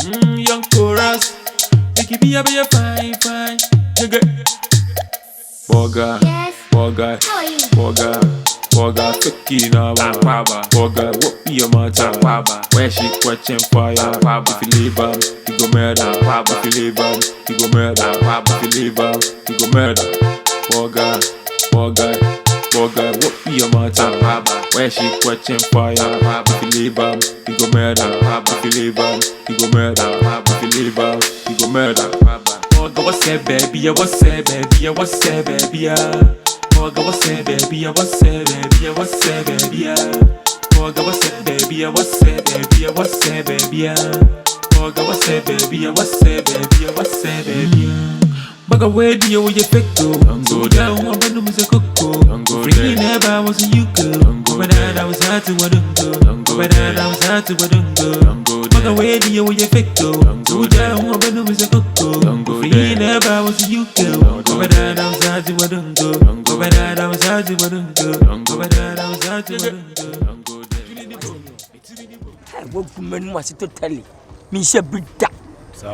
Young chorus. Make it be a fine. Borga. Yes. Borga. How are you? Borga. Tukina Akwaaba. Borga. What be your matter? Akwaaba. Where she catching fire? Akwaaba. If you leave her, you go murder. Akwaaba. If you leave her, you go murder. Akwaaba. If you leave her, you go murder. Borga. What be your matter? Akwaaba. Where she catching fire? Akwaaba. If you leave her, you go murder. Akwaaba. If you leave her, you go murder. Akwaaba. If you leave her, you go murder. Borga, what's that, baby? What's that, baby? What's that, baby? Borga, what's that, baby? What's that, baby? What's that, baby? Borga, what's that, baby? What's that, baby? What's that, baby? Borga, what's that, baby? What's that, baby? What's that, baby? Borga, where do you fake to? Go down, one bundle is a cocoa. Free never was a you go. But I was hard to what go. But I was hard to what go. Borga, where do you fake to? Go down, one bundle is a cocoa. Free never was a you go. But I was hard to what go. But I was hard to what go. But I was hard to what go. I woke from was totally. Me she big that.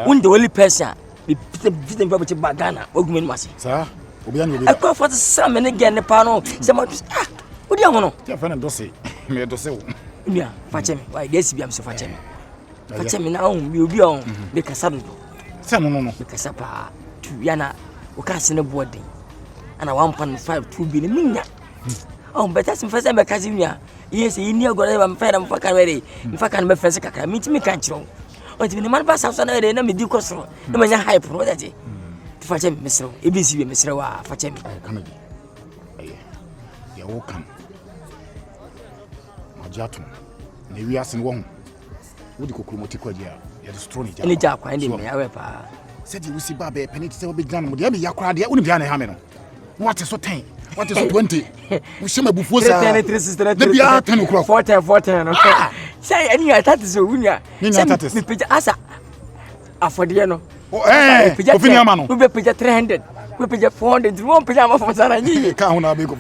When the only person be visiting property bagana, Ogman was. Sir, I call for the salmon again, the panel. Someone, what do you want? your friend Dossy, me Dossy. Yeah, fetch him. Why, yes, be am so fetch him. Fetch him now, you'll be on because suddenly. No. Because apa to Yana, who can't send a boarding. And I 1.5 2 billion. Oh, but that's the first time I can see. Yes, you knew God, I'm fed and fucking ready. If I can be first, I can meet me can't you? Until the man pass out on a enemy, do cost. No man, high pro that day. To fetch him, Mr. ABC, Mr. Fetch him. Come again. You're welcome. Majatum. Maybe asking one. Would you cook Motiquadia? You're destroying it. Any job, I didn't have said you will see Babe, penny to be done with the Yakra, the Univiana Hamino. What is so 10? What is so 20? We shall be before 10 o'clock. 14. Say, any that is a winner. That is the Asa. Afodiano. Oh, eh, Opiniamano. We pay 300. We pay 400. You won't pay a for Sana.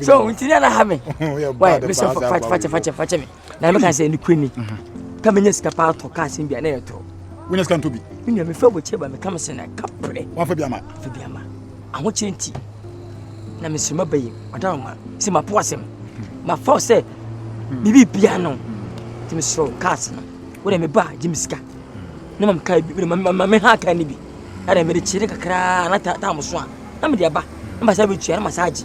So, we didn't have me. Why, Mr. Fetch me. Now, I can say the Queenie. Come in, escapade to casting be an air. When it's going to be. You never feel with you, but me come and I can't pray. One for Biama. I want you tea. Now, Miss Mabay, Madame, see my possum. My first say, maybe piano. To Miss Rowe Castle. When I may buy Jimmy Scott. No, I'm kind of my heart can be. I made a chirica cry, not that time was one. I'm the abba. I must have a chair massage.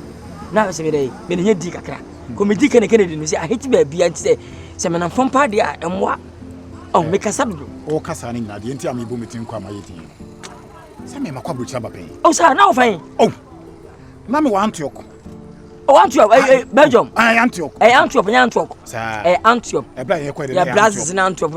Now, I say, when you dig a crack. Come, Dick and Kennedy, say, I hate to be a beard today. Some from party and what? Oh, make a sub. Oh, Cassaning, the entire me boom between Quama 18. Some of my quabu chabapay. Oh, sir, now fine. Oh, Mamma Antioch. Oh, Antioch, Belgium. I Antioch. Antioch, Sir, Antioch. I play quite a blast in Antioch,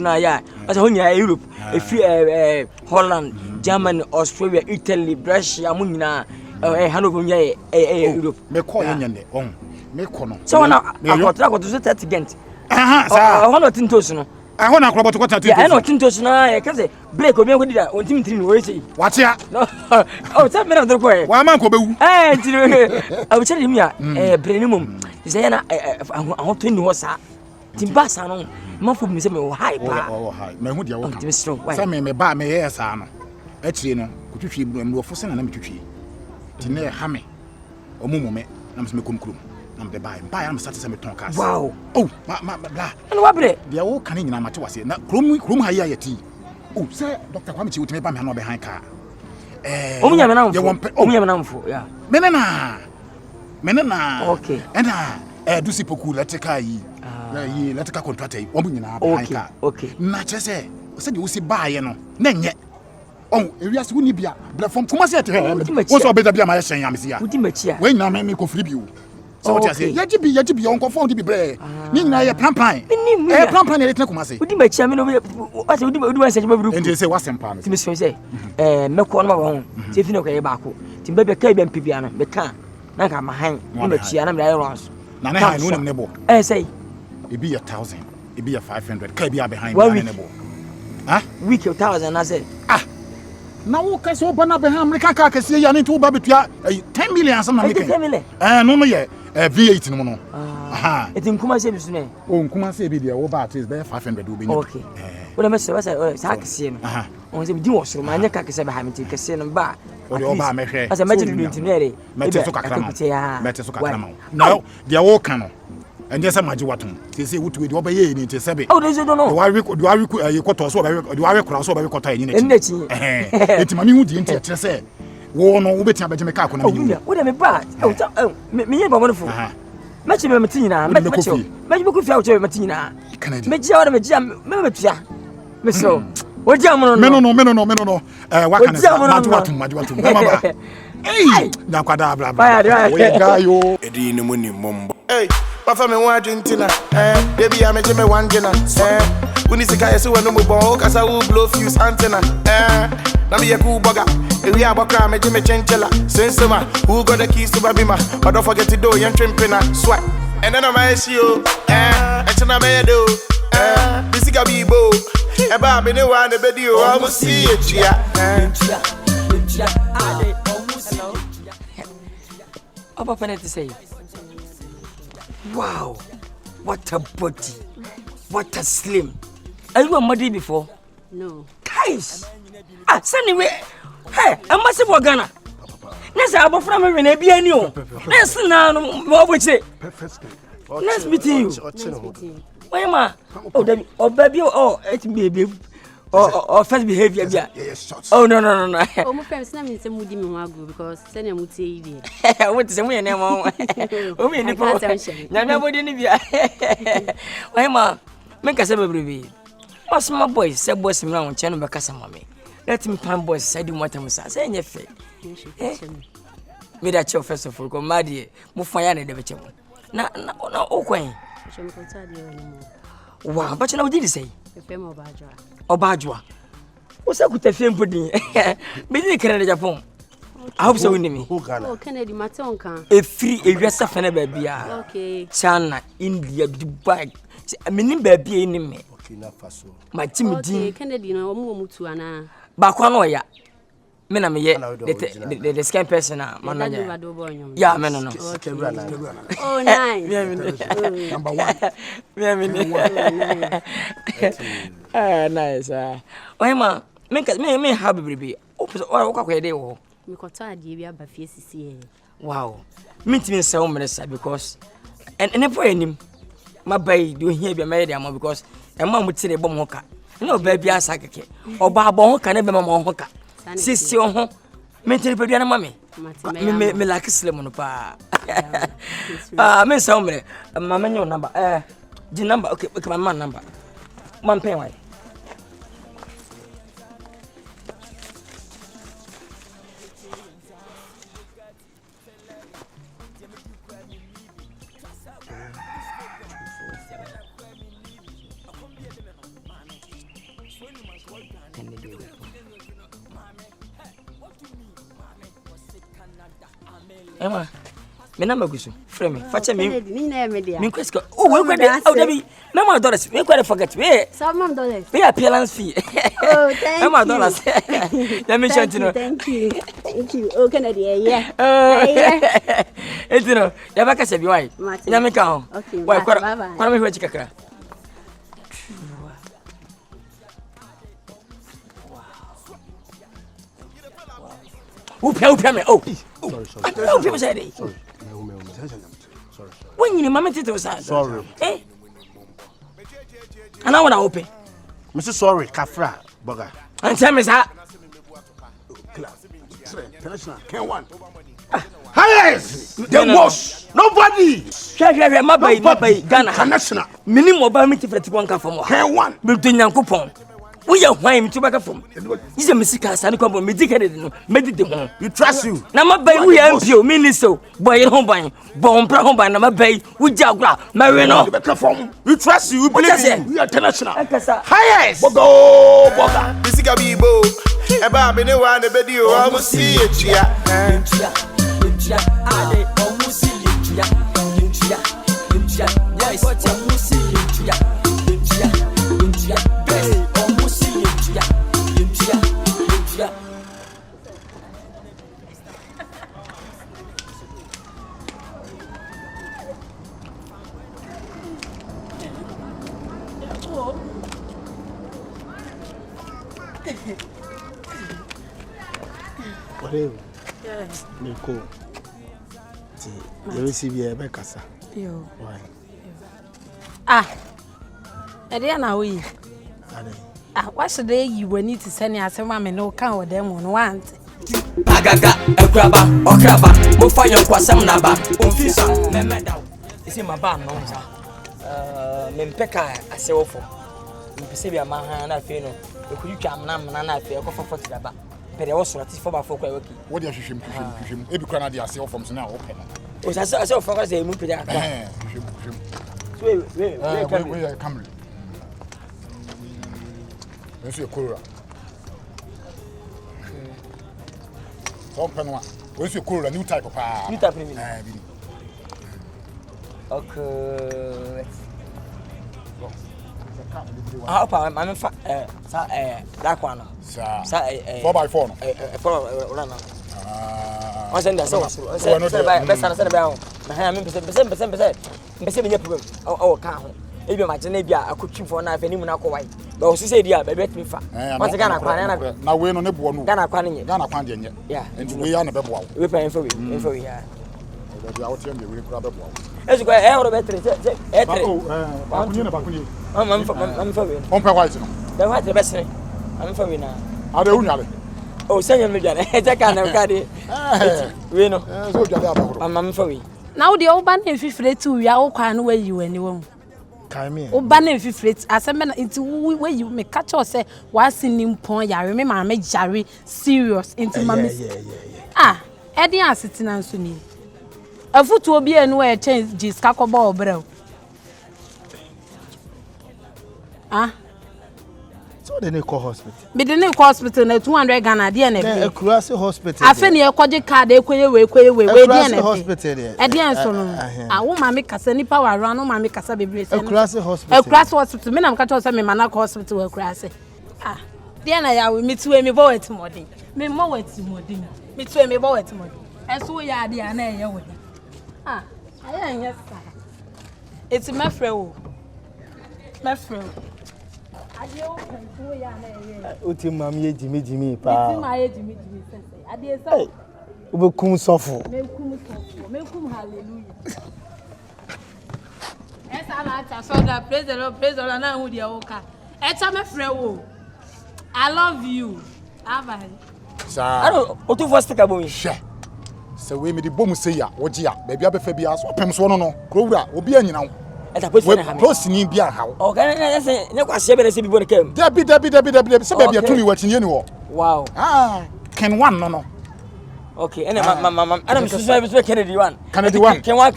as a Europe, a few Holland, Germany, Australia, Italy, Brescia, Munina, Hanover, Europe. Make call in on. Make corner. So now I got to set that again. I want not in Tosino. I want to go to what I know Tintos. I can say, Blake will be with that on Timothy. Watch ya. No, oh, 10 minutes of the way. Why, man, Kobu? I will tell him, yeah, a prenumum. Is there I want to know what's that? Timbasa, no for me, high. Oh, high. My wood, you're to Miss Rowe. Some may buy me hair, son. Actually, no, could you feel blue for sending them to tree? Tinner Hammy. O Mumme, Nams Mekum. I'm the buy. I'm satisfied with Tonkas. Wow. Oh, blah. And what be they are all canning in Amatuasi. Now, Crum higher tea. Oh, sir, Dr. Quamchi would make my behind car. Only I'm an for, yeah. Menena. Okay. And do see Poku, let take ye, let a contract a woman in our car. Okay. Not say, said you see buy, you know. Then yet. Oh, yes, wouldn't be a from Kumasi to her. What's all better be my saying, I'm here. When I make me conflict you. So what I say, Yajibi, Uncle Phone to be brave. Nina, a plampine. A plampine, let me say. Would you make chairman of what do I say? And they say, what's some promise? Miss say, milk on my own. If you know a baco, Timber Cabin Pibiana, Becan, Naka, my hand, Chiana, Irons. Nana, I know nebo. I say, it be 1,000, it be 500, Cabia behind one nebo. Ah, week 1,000, I said, ah. Now, okay, so Banabaham, Ricaka, see, I need to Baby 10 million, something. 10 million. No, yet. V8 no no. Aha. It in Kumasi business. Oh, Kumasi be there over at is there 500 will be. Okay. What am I saying? Saxon. On the divorce, my neck is a hammock, casino bar. What do you buy me? As a magic to marry. No, they are all canon. And there's a magic watum. They say, what we do obey in it. Oh, there's no. Do I require you got also? Do I cross over quarter in it? It's money who didn't say. War no better than Jamaica. What am I bad? Oh, me, wonderful. Match him, Martina. Match you could feel Martina. Make you out of a jam. Miss so. What jam? No. What can I hey, Nakwadabla. Hey, my family want Argentina. Baby, I'm a one dinner. We need to get so no more because I will blow fuse antenna. Now me a cool bugger. We are a me Jimmy Chenchella. Since summer, who got the keys to Babima? But don't forget to do your trimping swag. And then I'm a SEO. And then I'm a do. This is a Bibo. About me, no one, the video, almost see it. Apa pernah to say? Wow, what a body, what a slim. Are you a muddy before? No. Guys, anyway, hey, I'm massive Ghana. Let's have a from a Renebiano. Let's now, what would say? Nice meeting you. Why am I? Oh, baby, oh, it's baby. Or first behavior. Oh, no. Oh, my friends, I'm in some moody Magu because send a muti. I went to somewhere name. Oh, me, nobody in the why, ma, make us a baby. What's my boys? Say, boys, around Channel Bacassamami. Let him pan boys, say, do what I'm saying. Your face. Me that your first of all, go mad, Mufayana, the vegetable. No, okay. Wow, but you know what did you say? Obajwa. What's up with the film pudding? Maybe Canada, Japan. I hope so. Me. Oh, Kennedy, my tongue can. A free, a rest of baby. Okay. China, India, Dubai. I mean, baby, in me. My team, Kennedy, no more to Anna. Bakwanoya. Men, I'm yet the scan person. Yeah, man, no. Oh, nice. Number one. Nice. Oh, ma, me have baby. Oh, okay, they will. We got tired, you have a face. Wow. Meet me so minutes because and never him. My baby doing here be married because a mom would say a bomb hoka. No baby, I sack or Barbon can never mamma hoka. Sissy on home. Maintain Padiana mammy. Me like a slim on the bar. Miss Hombre, my menu number. The number, okay, my man number. One pay away. Emma, me number goes. Frame me. Fetch me. Me question. Oh, we go. Oh, Debbie. No more dollars. We go to forget. We. Some dollars. We appearance fee. Oh, thank you. No more dollars. Let me show you. Thank you. Oh, Kennedy, yeah. It's no. The back say why. Ina me ka. Okay. Why? Kwa me hwechi kakra. Upia me. Oh. Sorry. When you mama tito sorry. Eh? And I want to open. Mr. Sorry, Kafra, Borga. And tell me that. Highest! The most! Nobody! My baby, Ghana. National. Minimum about me to fret one car from one. Between young coupon. We are why to back from. He's a Messiah, and come medicated, meditate. You trust you. Now, my baby, we are you, minister, boy, home buying, bomb, brown by my bay, with Jagra, Marino. We trust you, we are international. Highest! Borga. This is a Bibo. About me, no one, the video, almost see it. Whatever. Yeah. Nico. You receive your Bekasa. Yo. Why? Ediana we. What should they you will need to send us a man no count with them on one. Agaga, Akwaaba, Okraba, Mofaya Kwasam Naba, Umfisa, Memeda. Is in my band, no, sir. Mempeka, I say, awful. Mpesebia mahana feno ekuyuka amna na afi ekofa 40 daba pere wo sorati for ba fokwa weki wo dia hwehwem ebi kra na dia se from so na wo pe na o sa se fokwa se mu pede aka hwehwem so we Camry eso Corolla so penwa wo eso Corolla new type pa new type ni okay opa I'm fa that one sa 4x4 no 4 no I send that so best na ha me pese me problem o ka ho e bi ma je na bia akotwi for na afa ni mu na akowai ba o sise dia ba bet me fa once Ghana kwan na we no ne bo no Ghana kwan nye Ghana kwan je nye yeah enti we ya na be bo awo we pa info we ya dia wo tiem de we kura be bo awo ezu ko e woro betre e tre bakunye I'm for we on pe white no the white best I'm for we na ade unyale oh senya me dwane e je ka na ka de we no so dwane abahoro I'm for we now the oba na fifire tu wi a kwa no wayi wani wo Kaime oba na fifire aseme na nti wayi me catch us say wasi nimpon yare me ma me jare serious nti ma me edi asetina nso ni afutu obi enu e change jiska ko ba obrew so they need call hospital. Be the name hospital na 200 Ghana dey na be. Ekurase hospital. Afa ne ekoje card ekwe we dey na hospital there. E dey so no. Wo ma me kasa nipa wa ran no ma me kasa bebre se. Ekurase hospital. Ekurase hospital. Me na me ka cho say me manaka hospital we Ekurase. Dey na ya we me tuwe me bo wet modin. Me mo wet modin. Me tuwe me bo wet modin. Eso ya dey na e ye we. Aya nya sa. It's my friend. My friend. Uti mami ye jimi pa. Uti ma ye jimi sense. Ade sa. Ubekum sofo. Mekum hallelujah. Esa na cha so that praise the Lord na hu dia oka. Echa me frɛ wo. I love you. Abai. Sa. Aro otu first ka bo mi. Hwe. Se we me di bom se ya, wo gi a, ba bia be fa bia so pem so no krowura obi anyina wo. Eta posi na ha me. Posi ni bia ha wo. O kan na se ne kwase be na se bi bo ne kam. Dabi se ba bia tumi watini ni wo. Wow. Ken one no. Okay, and ana me so Kennedy one. Kennedy one. Ken one.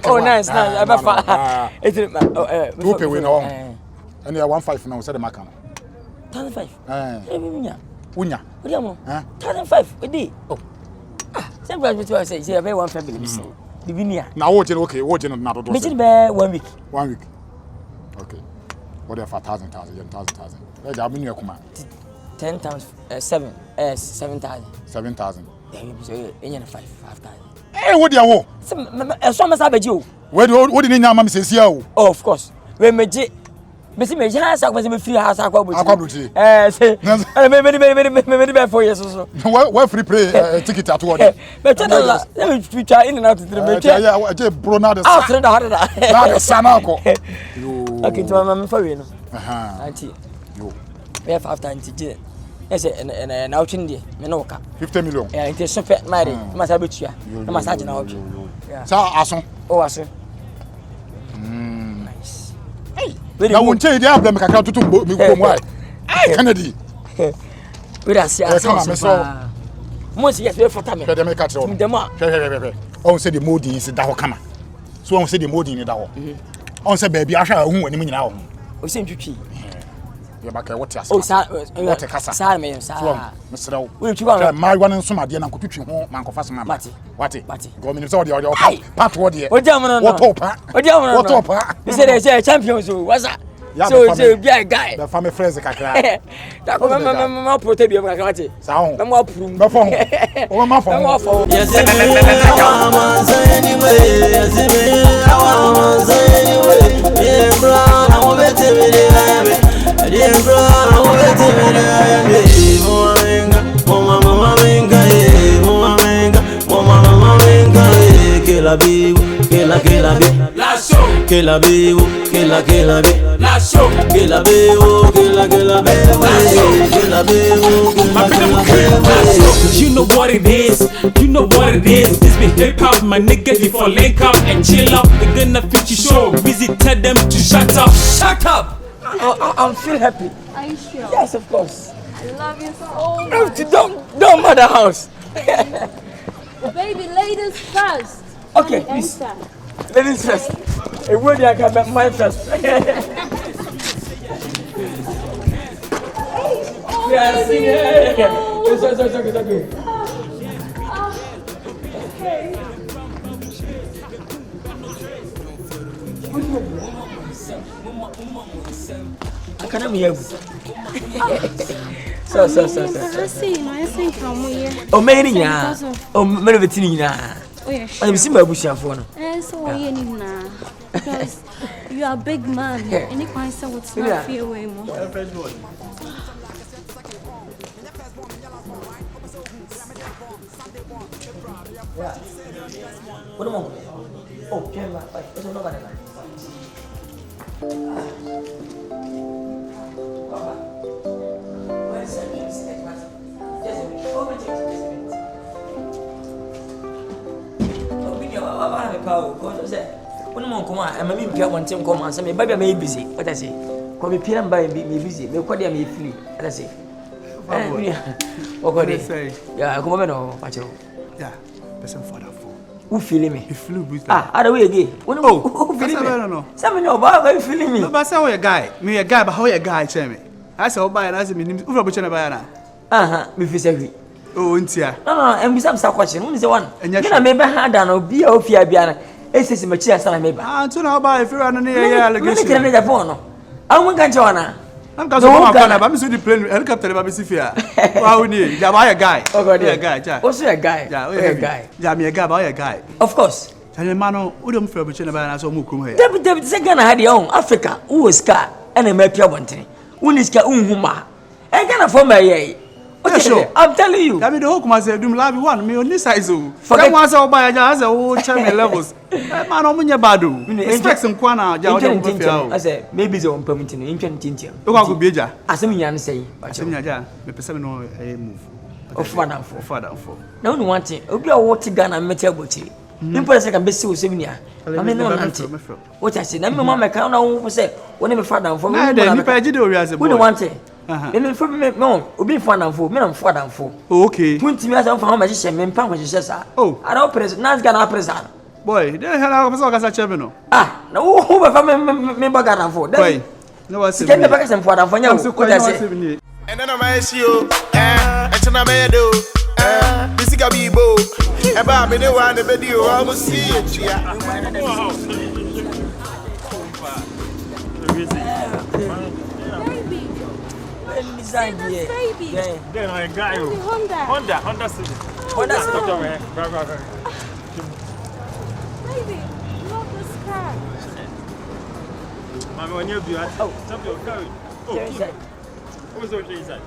Oh nice. Abafa. It's Rupe we no. And ya 15 now say the mark no. 1,500. Unya. Odi amo. 1,500. Odi. Oh. Say what say be 1 family be say. Divinia. Na wo je okay, wo je no na do do. Me be 1 week. 1 week. Okay. What if 1,000. Let ja me kuma. 10 times 7 7,000. 7,000. Yeah, you say enya 5,000. Eh, what dia wo? So ma sabeji o. Where do ni nya ma me sesia o? Oh, of course. We meji me house akwa me free house Akwabuti. Say me be 4 years so. Where free play ticket at what? But let me try in and out to the me. Yeah, I just brona the. Ah, the sana ko. Okay, to my for we no. Auntie. Yo. We have after auntie. Yes, and out in there. Me no ka. 50 million. Yeah, it is super marry. Ma sa betua. Na ma sa jina o. Yeah. Sa aso. Oh, aso. Nice. Hey. Na wonche dia abla me kakra tutu mi ko mu ai. Kennedy. We da see aso. Mo si yes we for time. Fede me ka tro. Dem a. Hwe. On say the molding is da ho kama. So on say the molding ni da ho. On say baby ahwa hu wani mu nyina ho. O se ntwitwi. Ya ba kai what asa. Oh, sa what kasa. Sa me sa. Mesrew. We twi ba. Ma wan nsoma de na nkotwitwi ho man kofa sema. Wati. Go me so de part wo de. O jam no. What top? O jam no. What top? You say they champions so. What's that? So be a guy. The family friends kakra. Da ko ma protect bi kakra wati. Sa ho. Na mo apuru. Me fo. O ma fo. Na fo. Yes, anyway. Yeah, bro, I'm la vie, que la vie. La show, Que la vie, que la vie. la show, Que la vie, que la vie. Que la vie. You know what it is, you know what it is. This be hip hop, my nigga. If I link up and chill up, they gonna fit you show. Busy tell them to shut up, shut up. I'm feel happy. Are you sure? Yes, of course. I love you so No, much. don't mother house. Baby, ladies first. Okay, Honey, please. enter. Ladies first. A word I can make my first. Yes, yeah. It's okay. Okay. I can't hear you. So. Oh, many ya. Oh, many of it in ya. I'm seeing my bush for no. Because you are a big man. Any concern would not feel way more. What am I? Oh, camera. It's another one. When I'm come on, I'm a mean one team come on, some baby may be busy. What I say? Come here and buy me busy. Make what they may free. What I say? Okay, yeah, come on, no, Pacho. Yeah, person for that for. Who feeling me? He flew with Other way again. Who feeling me? No. Some know about you feeling me. No, but say a guy. Me a guy, but how a guy, Chammy? I saw buy and ask me, who from China Bayana? Me feel Oh, Intia. No, and we some question. Who is the one? And I may be hard and be a fear biana. It's a mature son of me. Ah, to know about if you're on the allegation. Can make a phone. I won't get Joanna. I'm going to go to the plane helicopter. Wow, we need a guy. Oh, God, a guy. Also a guy. Yeah, a guy. Yeah, me a guy, buy a guy. Of course. And the man who don't feel much about us or Mukum here. David second had your own Africa, who was car and a map your one thing. Who is car umhuma. I can't afford my yay. Sure. I'm telling you. I mean, the whole myself, do love one me on this size. Forget once I'll buy a jazz or channel levels. Man, on your badu. Expect some quana. I said, maybe the one permitting intent. Look how good be ja. As a man say, but some yaja, the person no move. Of one and four. No one wanting. Obi a water gun and metal booty. You put a second best so similar. I mean, no, what I said, I'm a mamma count on say, when I'm father for me. I don't want it. And for me, no, will be fun and full, men and 4 and 4. Okay. 20 minutes of how much she meant, Pam, she says, oh, I don't present, not gonna present. Boy, then I have a champion. Ah, no, who have member got and 4. Boy, no, I said, never get some for you. And then I'm a you, and then I'm a do, this is a bibo, about me, the one the video, I will see it. Baby. Then I got you. Honda City. Baby, love this car. Mommy, when you be at stop your car. Oh, who's okay inside?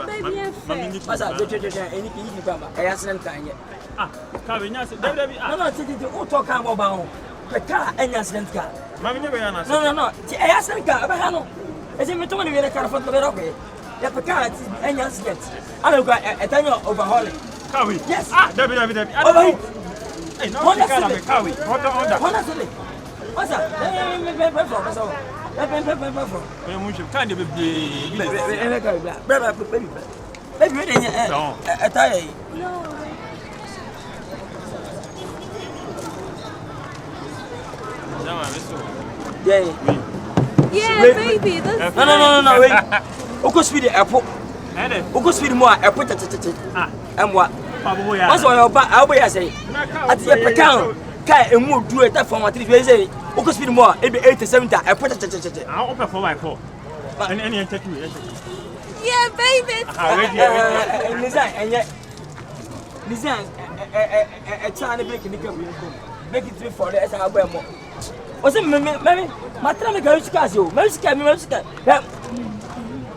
Baby, I'm fair. What's up? Anything you come back. I asked them kind yet. No, talk about the car and accident car. Mammy, never answer. No. I asked them car. As if you want to car for the okay. The car and accident. I don't got a time overhauling. Kawi. Yes. Debbie. Hey, no, Kawi. Honda. What's up? Yeah, baby. That's no. Wait. Oko speed the airport. Oko speed more airport. And what? What's what I'll be say? At the account. Kai and move do it from what it is. Oko speed more. It be 87 airport. I'll open for my call. And any take me. Yeah, baby. Listen, a China break in the company. Make it for the SR. What's it, maybe? My time ago, you guys, you, Mexican. Where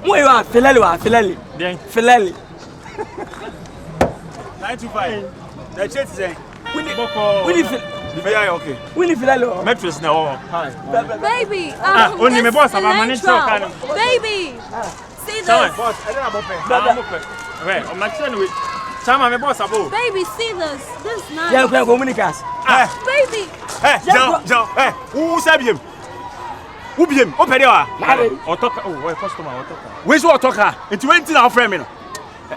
you are, Filelli. 925. That's it, say. Okay. Winnie Filalo. Mattress now. Baby, only my boss, I'm Baby, see this. Boss, I don't have Wait, I'm not trying to Chama, my boss, abo. Baby, see this. This is nice. Yeah, we communicate. Baby. Hey, John, hey, who said him? Who be him? Open there. Otoka, oh, wait, customer, Otoka. Where's your Otoka? It's 20 now, friend.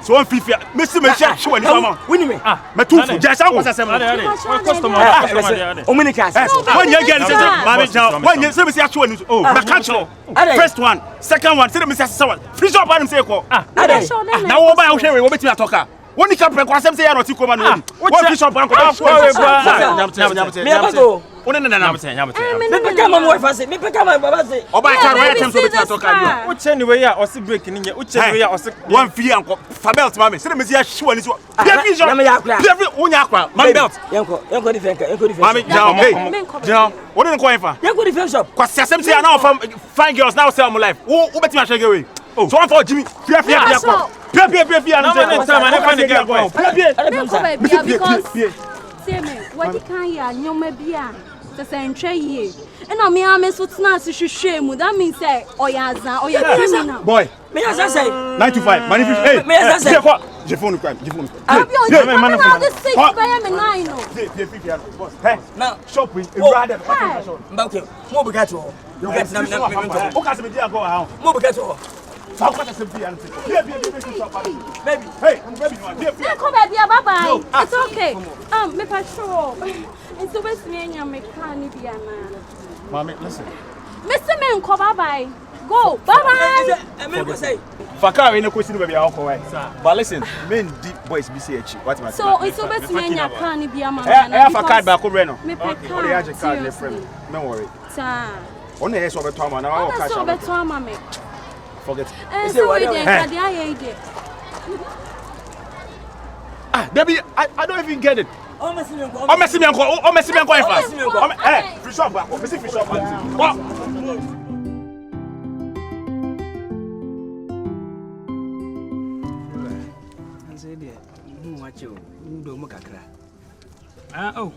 So one fifty. Mr. Michelle, show any man. Winnie me. Me too. Just how was I saying? Customer. Communicate. When you get Mami John, when you say me say actually, oh, my catcher. First one, second one, say me say someone. Free shop and say ko. Now what buy out here? What between Otoka? When you come, because I'm saying I don't see come and what fish shop and go. Oh, no. Me become my wife say. Me become my baba say. Oba can wait time to be Otoka. Which anyway ya or see breaking in here. Which anyway or see one fee and for belt mami. Say me say show ni so. Every job. Every onya kwa. My belt. Yanko different. Mami, John. What didn't call for? Yanko different shop. Cause some say now from fine girls now sell my life. Who bet me shake away. Oh, so one for Jimmy. Fear. Pia. And next time I find the girl boy. Because see me, what you can ya nyoma bia. The same tray and on me, I'm so nice to shame. That means say, oh, yeah, criminal. Boy, may I say 9 to 5. Money, hey, may I say what? Je phone crime. I'm this 6 by 9. Now, shopping. Rather, okay, more begato. You get some. Who can be go around? More begato. Baby, hey, come back here, bye-bye. It's okay. Me patrol. It's the best man you make Carnibia. Mommy, listen. Mr. Men, come bye-bye. Go, bye-bye. Fakar in a question baby alcohol. But listen, men deep boys BCH. What am I saying? So it's the best man you Carnibia, man. I have a card back Reno. Me card, don't worry. Only is over Toma now. That's over Toma. Forget. Baby, I don't even get it. Oh, Messi free shop back. Messi free shop back. What? I said, "Who watch you? Who do mukakra?" Oh.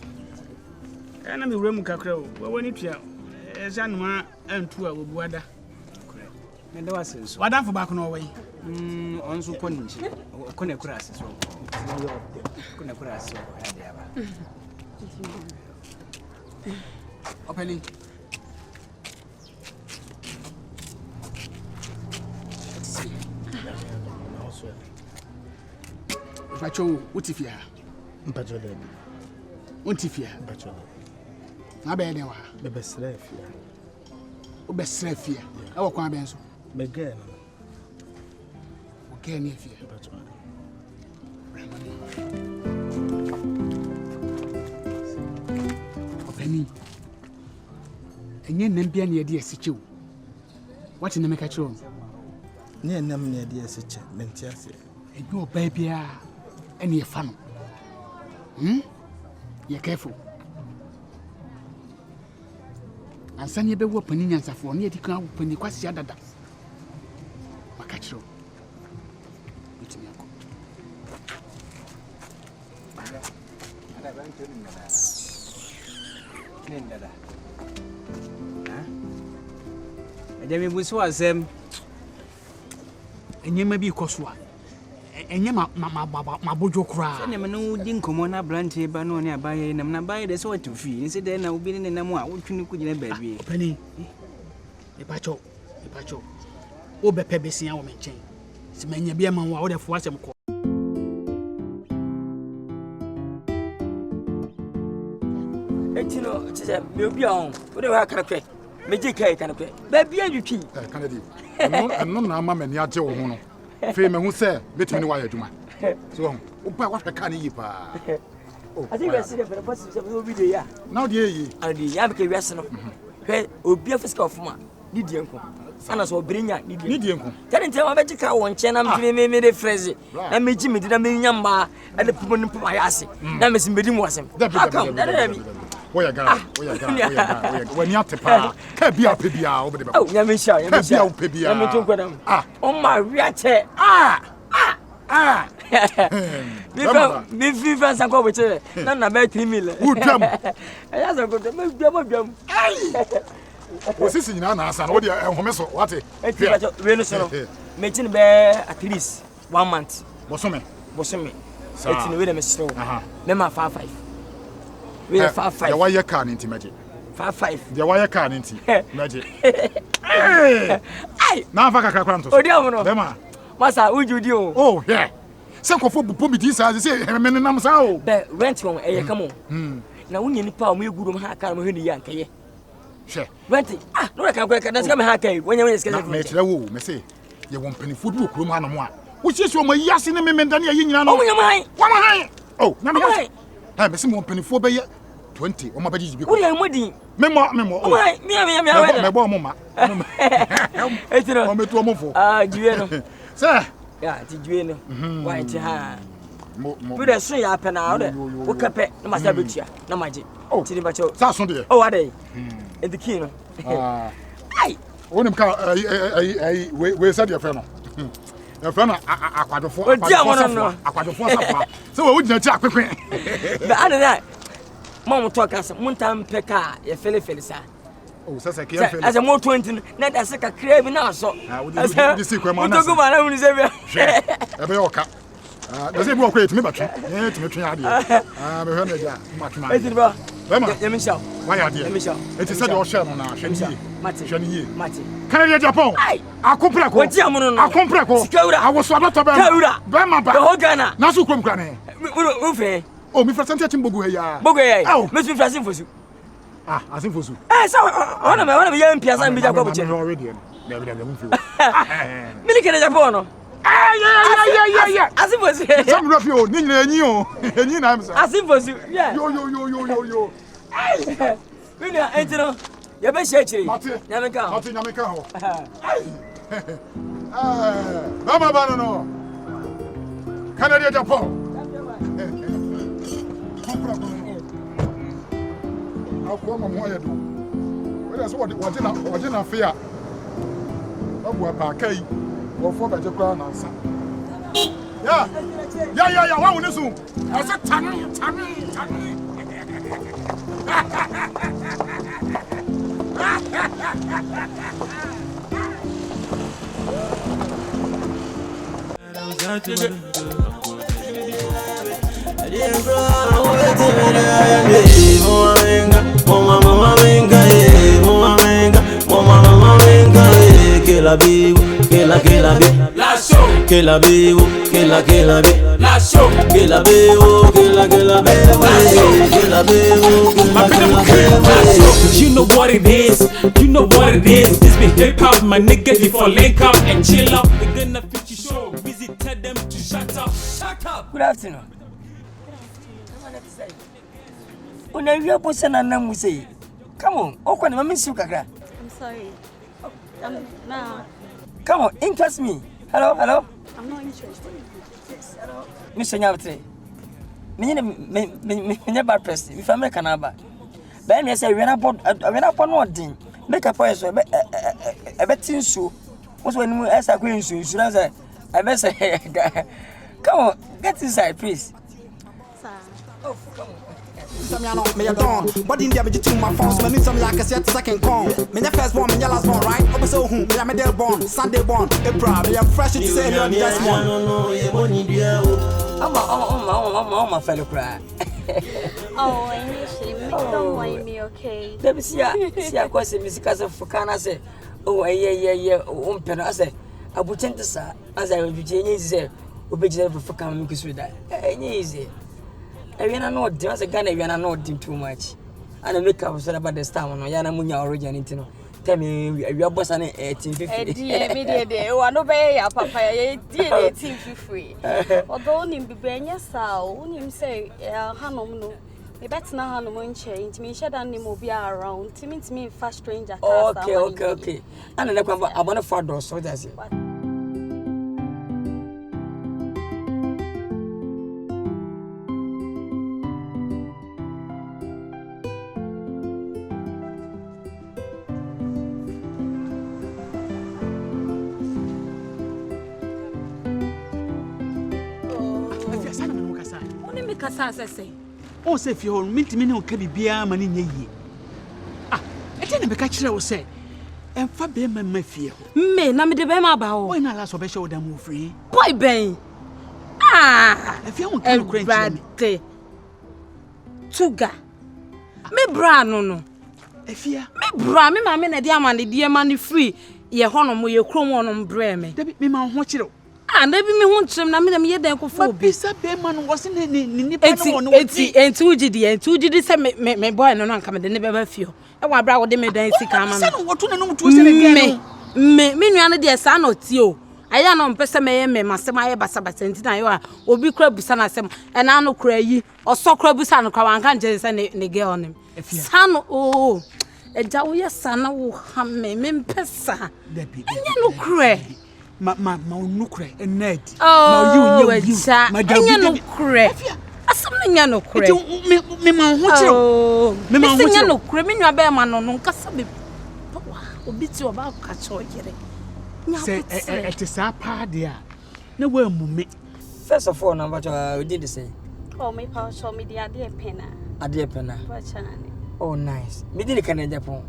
And I'm a room kakra. When it is, Janma and 2 will water. And there was what for back on our way. On so couldn't crash. Couldn't crash. Opening. If I show what if you are? What if you are? I bet you are. The best life. Best life here. I will come again. Begin. Okay, if you Penny. And you never be any idea, situ. What in the make a show? Near them near the situ, Mentias. And you, baby, and you're fun. You're careful. And send you be opening and for near the crowd when you quite the other. Macacho. It's me. Jami busu asem enye ma bi kosua enye ma bojo kura se ne me no di nkomo na brante ba no ne abaye nam na abaye de se watu fi ni se de na obi ne nam a wotwini ku gina baabi pani e pacho o be pe besia wo me nchen se manya bia ma wo a wo de fo asem ko etino tse me obi on wo de wa karakwe meji kai kanakwe ba bia nwitwi kanadi no na ama mani age wo ho no fe me hu se betimi ni wa ya adwuma so wo pa wa hweka ne yi pa I think we see the purpose of the video ya now the yi and the ya be wiase no hwe obi physical form ni die nko ana so obrinya ni die nko tell ntem abeji ka won che na me de phrase na meji me di na me nyamba ade popo ni popo ayase na me simbedi mu asem akam da mi oya gara wani atepa ka bia pe bia obede ba oh ya me sha bia pe bia ya me tun kwadam oh my ria che Ah. Me fans and go with it. None about 3 million. Who jam? That's a good jam. What's this in an answer? What do you what? Making bear at least 1 month. Bosome. It's in the way them slow. Member 5-5. We are 5-5. The wire car into magic. 5-5. The wire car into magic. Now, Vaka Oh, dear, Dema. Master, would you do? Oh, yeah. Some of the Pumitis, as they say, men and Namsao. But rent one, come on. Now, when you power me, good on Haka, when you yank, Sure. Renting. Ah, no, I can't go. That's coming Haka when you're not made the wool, may say. You won't penny food book, room and one. Which is your yes in the Mentania Union. Oh, your mind. Oh, no, I may see more penny for bay 20 or my babies. We are wedding. Memo, oh, my bomb. It's a moment. Ah, do you know? Sir, yeah, did you know? Why, put a swing up and out. What capet, no matter which year, no magic. Oh, Tinibacho, Saturday. Oh, are they? In the kino. Aye. One of them, we said your friend. Your friend, Kwadwo. So, we didn't check. But other that, Mom talk as a Muntam Pekka, your Felisa. Oh, says I can't. As a more 20, not as a craving now. So, I said, this is where my talk about own is every. Does it work to me? But to me, I'm a hundred. Why are you? It is said your shell now. Mati. Can you Japan? I comprehend. I comprehend. I was so not about Bama, Hogana, Nasu Kumkrane. Oh, me for Santa Timbogu. Oh, Mr. Frasin for you. Ah, I think for you. So, one of the young Piazza and Bijago already. Millican Japan. Yeah. As it was some of you, Nina, as it was you. Yeah. Yo. Really, Angelo, your best shady. Yamaka. Mama Banano. Canada, Japan. I'll come on wire. Well, that's what in a fear. What Parkay or for better crown answer. Yeah, one will assume. I said, Tammy. Que la vivo, que la la show, que la vivo, que la la show, que la vivo, que la vivo, que la vivo, You know what it is, This be hip hop, my niggas before link up and chill up. They gonna fit you show, visit tell them to shut up. Good afternoon. When I hear person and them say, come on, Okwan, I'm Kakra. I'm sorry. Nah. Come on, interest me. Hello. I'm not interested. Yes, hello. Mr. Nyavatre. Me bad press. If I make an abba. But I say, when I put no thing, make a point so a bet so. What's when you ask a queen so you should answer. I best say, come on, get inside, please. Sir. Oh, come on. Me a dawn, but in there, between my phones, me some like a second con. Me the first born, me the last born, right? Over so who? Me a middle born, Sunday born, April. Me a fresh to say me this one. I'm a fellow cry. Oh, initially, don't mind me, okay? Let me see a question, Miss Casa for Cana say, oh, yeah, I say, I would tend to say, as I would be easy, obey for coming because with that. Easy. I not there was a gun, I not doing too much. And I make up about the star on Yana Munya origin. Tell me, your boss and 1850. Oh, I know by Papa, dear, free. Although him be Benya Sao, him say, Hanom, a better now Hanom change me, shed and him will be around. To me, fast stranger. Okay. And I want to father, so that's it. Ansa na me kasa. Oni me kasa asese. O se fie ho mintimi ne o ka bibia ma ne nya yie. Ah, ete na me ka kire wo se. Emfa be ma fie ho. Me na me de be ma ba ho. Boy na la so be she wo da mo free. Boy ben. Ah, afia won kan kura nti. Tuga. Me bra no. Afia. Me bra me ma me na de amane de ma ne free. Ye hono mo ye krom wono bre me. Dabi me ma ho kire. Ah, na bi me ho ntrem na me na me ye den ko fo bi. Bisa be ma no wo se ne nipa no wono. Enti ugidi se me boy no anka me de ne be ba fio. E wa bra wo de me dan sika ama me. Se no wo to na no to se ne gen. Me nua no de sa na oti o. Aya no mpese me ye me masem aye basa enti na yo a obi kura busa na asem e na no kura yi oso kura busa no kwa wanka nje se ne girl nim. Sa no o. Eja wo ye sa na wo ha me mpesa. Enya no kura. Ma no kura ened. Ma you enya no kura. Asem na nya no kura. Me ma ho kire. Me ma ho kire. Enya no kura me nua be ma no nkasa be. Obi ti oba ka cho yere. Say it is a party. No way, mummy. First of all, number we did the same. Oh, me power show me the idea penna. Idea penna. Oh, nice. Me did Canada Japan.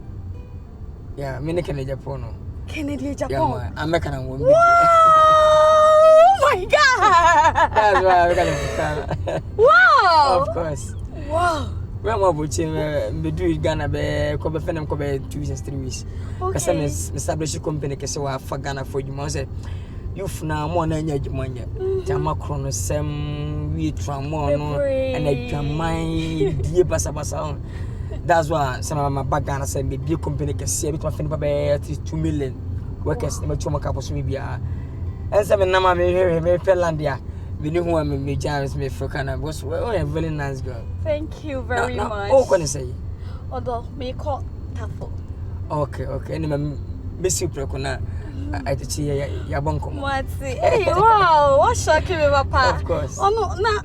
Yeah, me Canada Japan. Canada Japan. Yeah, American woman. Oh my God! That's why we got it. Wow! Of course. Wow. When we bought me do Ghana be ko be fenem ko be 2 weeks 3 weeks. Because me establish company ke se wa fa Ghana for you say you na mo na nya adwuma nya. Jama krono sem we tramo no and adwaman die basa. That's why some of my back Ghana say be big company ke se be to fenem be 2 million workers me choma ka boso me bia. And some na ma me Finlandia. We knew who me James me for Canada was a very nice girl. Thank you very much. Oh, can I say? Although me call Tafo. Okay. And me miss you prekona. I teach you ya bonko. What? Hey, wow! What shocking me, Papa. Of course. Oh no, na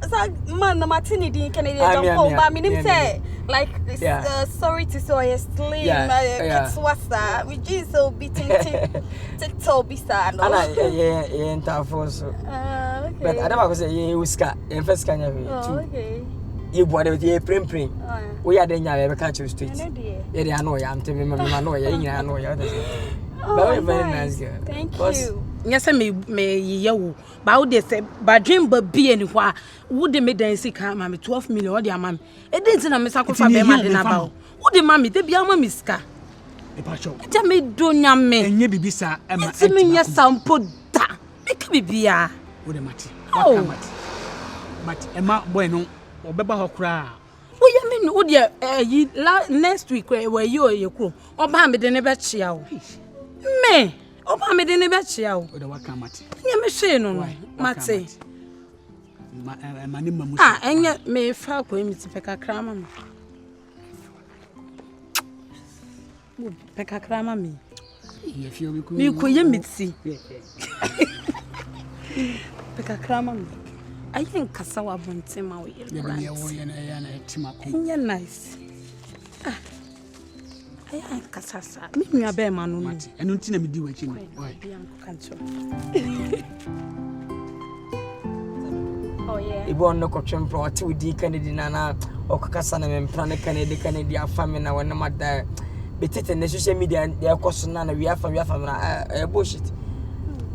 man, no Martini di Canadian jump but me nim say like sorry to say slim kids wasa. We just so beating TikTok bisa no. Ana yeah Tafo so. Okay. But I don't say you uska. In first can you? Okay. You boy with your prim. We are the nya we catch you street. Yeah, I know ya. I'm telling me I know ya. I know ya. Oh, very nice girl. Thank you. Yes, me ye wo. Ba wo de say ba dream ba bi eni ho a wo de me dan sika ma me 12 million wo de ama me. E dey ntina me sakofa be ma de na ba wo. Wo de ma me de bia ma me sika. E ba show. Ja me do nya me. Enye bibisa e ma. Ti me nya sampo da. Me ka bibia. Wo de mati. Wa mati. Mati e ma boy no obeba ho kra. Wo ye me no wo de next week we ye kro. Oba me de ne be chia wo. Me oba me de ne be chia wo. Wo de waka mati. Nye me hwe no mati. Ma ni mamu. Ah, enye me fa ko emi ti peka krama me. Wo peka krama me. Ye fio mi ko. Me ko ye miti. Peka krama me. I think Nkansah wa bonte ma wo ye. Ya wo ye na ya na etima ko. Enye nice. Ah. Aya Nkansah sa. Me nua be ma no no. Eno nti na me di wachi no. Oh yeah. Ibo no ko twempro ati udi Kennedy na okakasa na me mpra ne Kennedy afame na wona mada betete na social media ya koso na we afa na bullshit.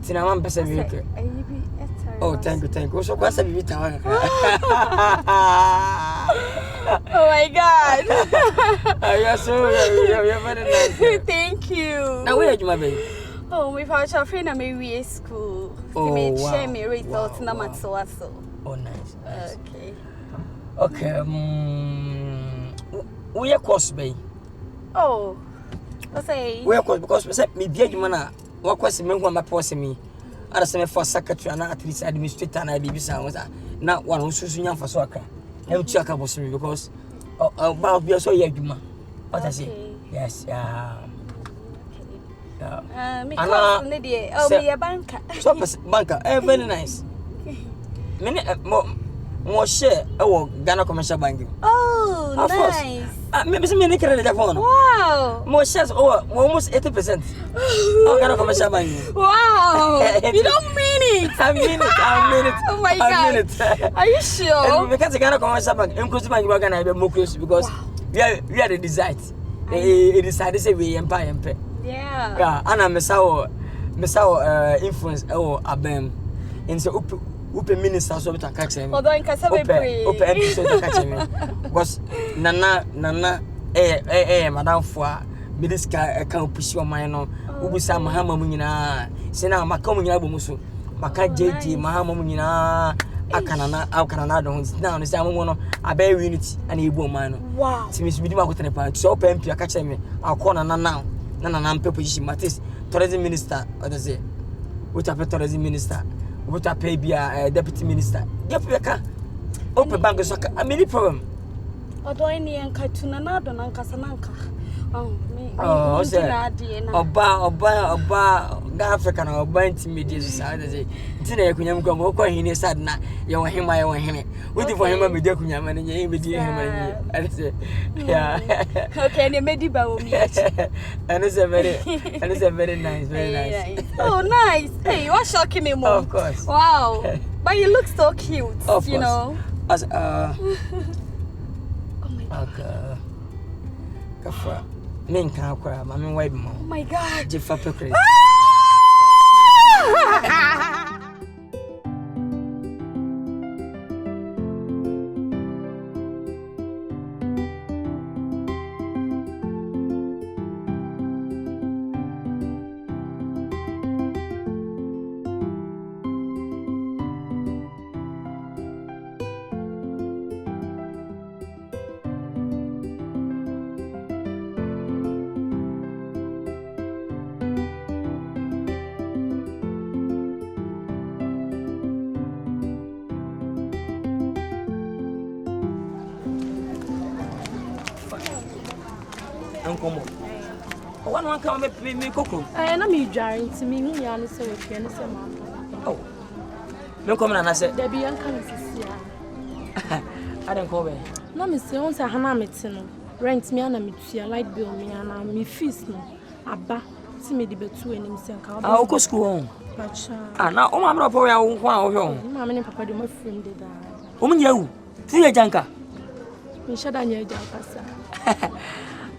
Tina man pesa bi ke. Oh, thank you. So kwasa bibi tawa. Oh my God. You're very nice. Thank you. Now where you my baby? Oh, we found your friend at my school. Oh, share me results na matsoaso. Oh, nice. Okay. We are course bay. Oh. Let's say we are course because me be you mana. What question me who my post me. Ada se me for secretary and at least administrator na dey bisa was na one who susu nya for so aka. E uti aka boss me because ba be so ye adwuma. What I say? Yes, me call ne dey me a banker. So banker, very nice. Me more share Ghana commercial banking. Oh, nice. Maybe some many credit phone. Wow. More shares almost 80%. How can I commercial bank? Wow. You don't mean it. I mean it. Oh my God. Are you sure? Because the Ghana commercial bank, inclusive bank, we're gonna be more close because we are the design. They decided to say we Empire. Yeah. Yeah, and I'm influence abem. And so Upe minister so to catch him. Although Nkansah be pray. Upe episode to catch him. Because Nana madam for mediska can push your mind no. Ubusa mahama mu nyina. Se na maka mu nyina bomu so. Maka JJ mahama mu nyina akanana don. Now no say amu no abai unity and ebu man no. Wow. Ti miss bidi makotene pa. So Upe MP catch him. Akona na mpe position matis tourism minister or the say. What a tourism minister. What a pay be a deputy minister. Yep, open bank is a mini problem. Although I need Katuna Nadon and Casananka. Oh, Oba, African or Banty Media Society. Today, Kunyam go in his sad na, you want him, I want him. Waiting for him, I'm with Kunyam and you with him. Yeah, okay, and made it and it's a very nice, very nice. Oh, nice. Hey, you're shocking me more. Of course. Wow. But you look so cute, of you know. As oh my God. Kafra. Men can't cry, Mammy White Mom. Oh my God. Jeffa Peckley. One come me cocoa. I am me jarring to me, and so with you, and so oh, no come and I said, there be Nkansah. I don't call me. No, Miss Jones, I have meeting. Rent me and me light bill me and me feast no. Abba, see me the betu and him say, I'll go school. Now, oh, I'm not for your home. Mamma and Papa do my friend did that. Woman, you see a junker. Me shut down your junker, sir.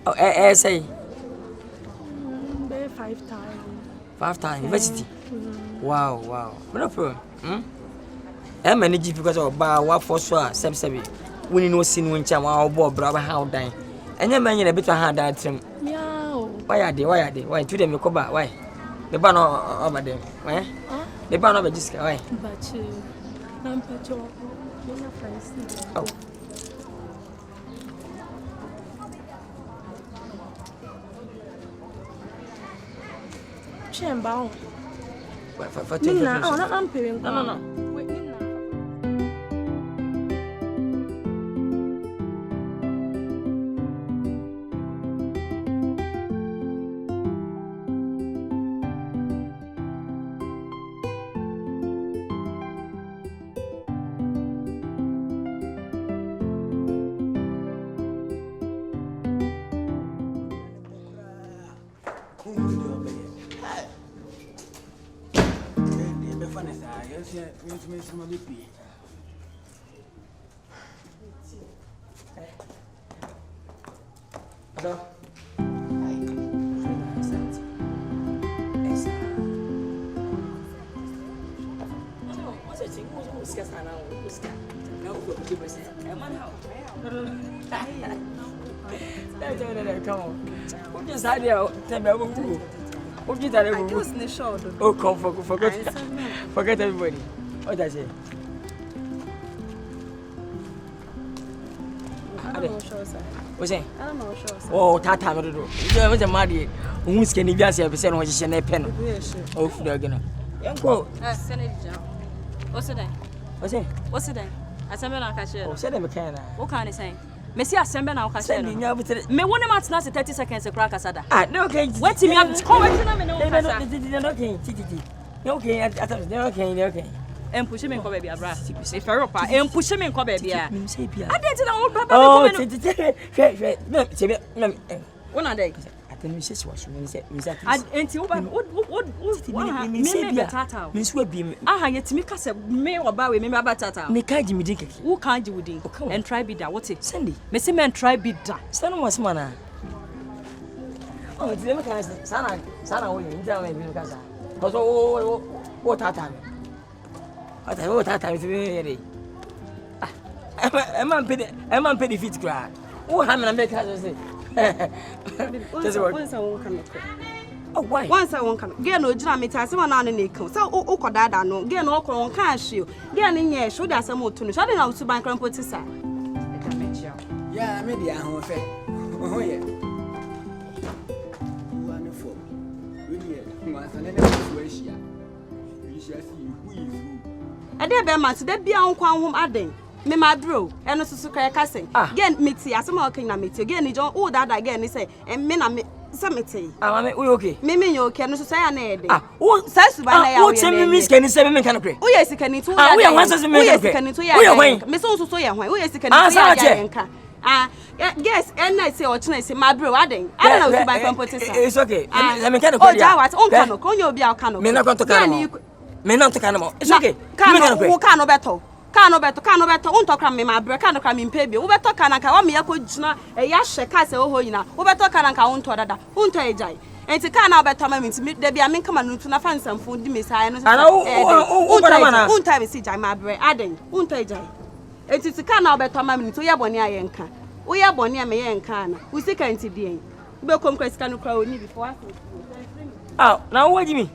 Oh, say 5 times university. Wow. No problem. I'm managing because of what for sure. Sem. We know sin when cham our boy brother how dying. And your man in a bit of hand that him. Why are they? Why to them you come back? Why? The banner over them. Why? The banner over this guy. But I'm patrol. Oh. Chamber. For Nina, oh, not I'm paying. No. Wait, Nina. Come on. What just had you tell me about who? What did I do? Oh, come forget everybody. What does it? What's it? I don't know, sure. Oh, Tata, I don't know. You was a married. Who's can you be as a percent of a pen? Oh, they're gonna. Uncle, send it down. What's it? What's it? I send me a cashier. Oh, said a mechanic. What can I say? Messi assemble now cashier. Me one month now 30 seconds a crack asada. Ah, no, okay. Wait till me up to come. Okay. and push me baby abra. If Europa and push me baby. I didn't know papa. Oh, one a day. I think Mrs. was until what Miss Webby. I yet me cast a me or bow me about tata. Me can't you drink who can't you drink and try be that what's it? Sandy, Missy man try be that. Son was manna. Oh, it's never cast Sana, will you tell me because what time? What time is really? A man pay the feet cry. Oh, how many make us say? Once I won't come. Oh, why? Once I won't come. Get no drum, someone on the nickel. So, oh, that no, get no on cash you. Get in here, show that some more to shut it out to bank and put it aside. Yeah, maybe I'm oh, yeah. Wonderful. Really, once I never we shall see who is who. I dare be much, there be on home adding. Me madro eno susu kaya kase gen meti asema okay na meti gen ni jo o that again ni say me na me say meti mama we okay me you okay no so say na e dey o say suba na ya we o temi mi sika ni say me kan kre o ye sika ni to ya we wan say me kan kre me so so ye hwan o ye sika ni to ya nka yes and I say o china say madro aden I don't know suba kan potisa it's okay me kan kre o ja what on kan ko nyo bia kan me na kon to kan me na to kan mo it's okay me kan kre kan no beto Cano beto, untokra me my break, cano cram in pebby. Ubeto canaka, what me a could juna, a yash case oh, you know, Ubeto canaka, unto dada, unto a jay. And to can about Tommy to meet there be a min come and to find some food, Miss I know. Untie me see my bread, adding, unto a jay. It is a can about Tommy to Yabonia Yanka. We are Bonia me and Kana, we see can't see. Welcome, Chris Cano Crow before. Oh, now what do you mean?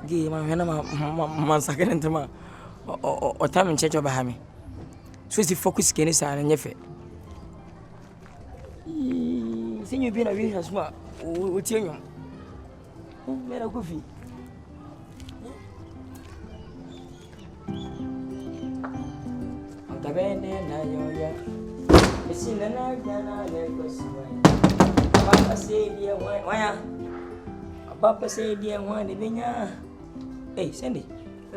Gee, my man, second into my or time in church of Bahami. So the focus can is an effort. See you being a real as well. What's your young? Made a coffee. The band and I, it's in the night, and I Papa said, dear, why? Papa said, dear, one, the vineyard. Hey, Sandy.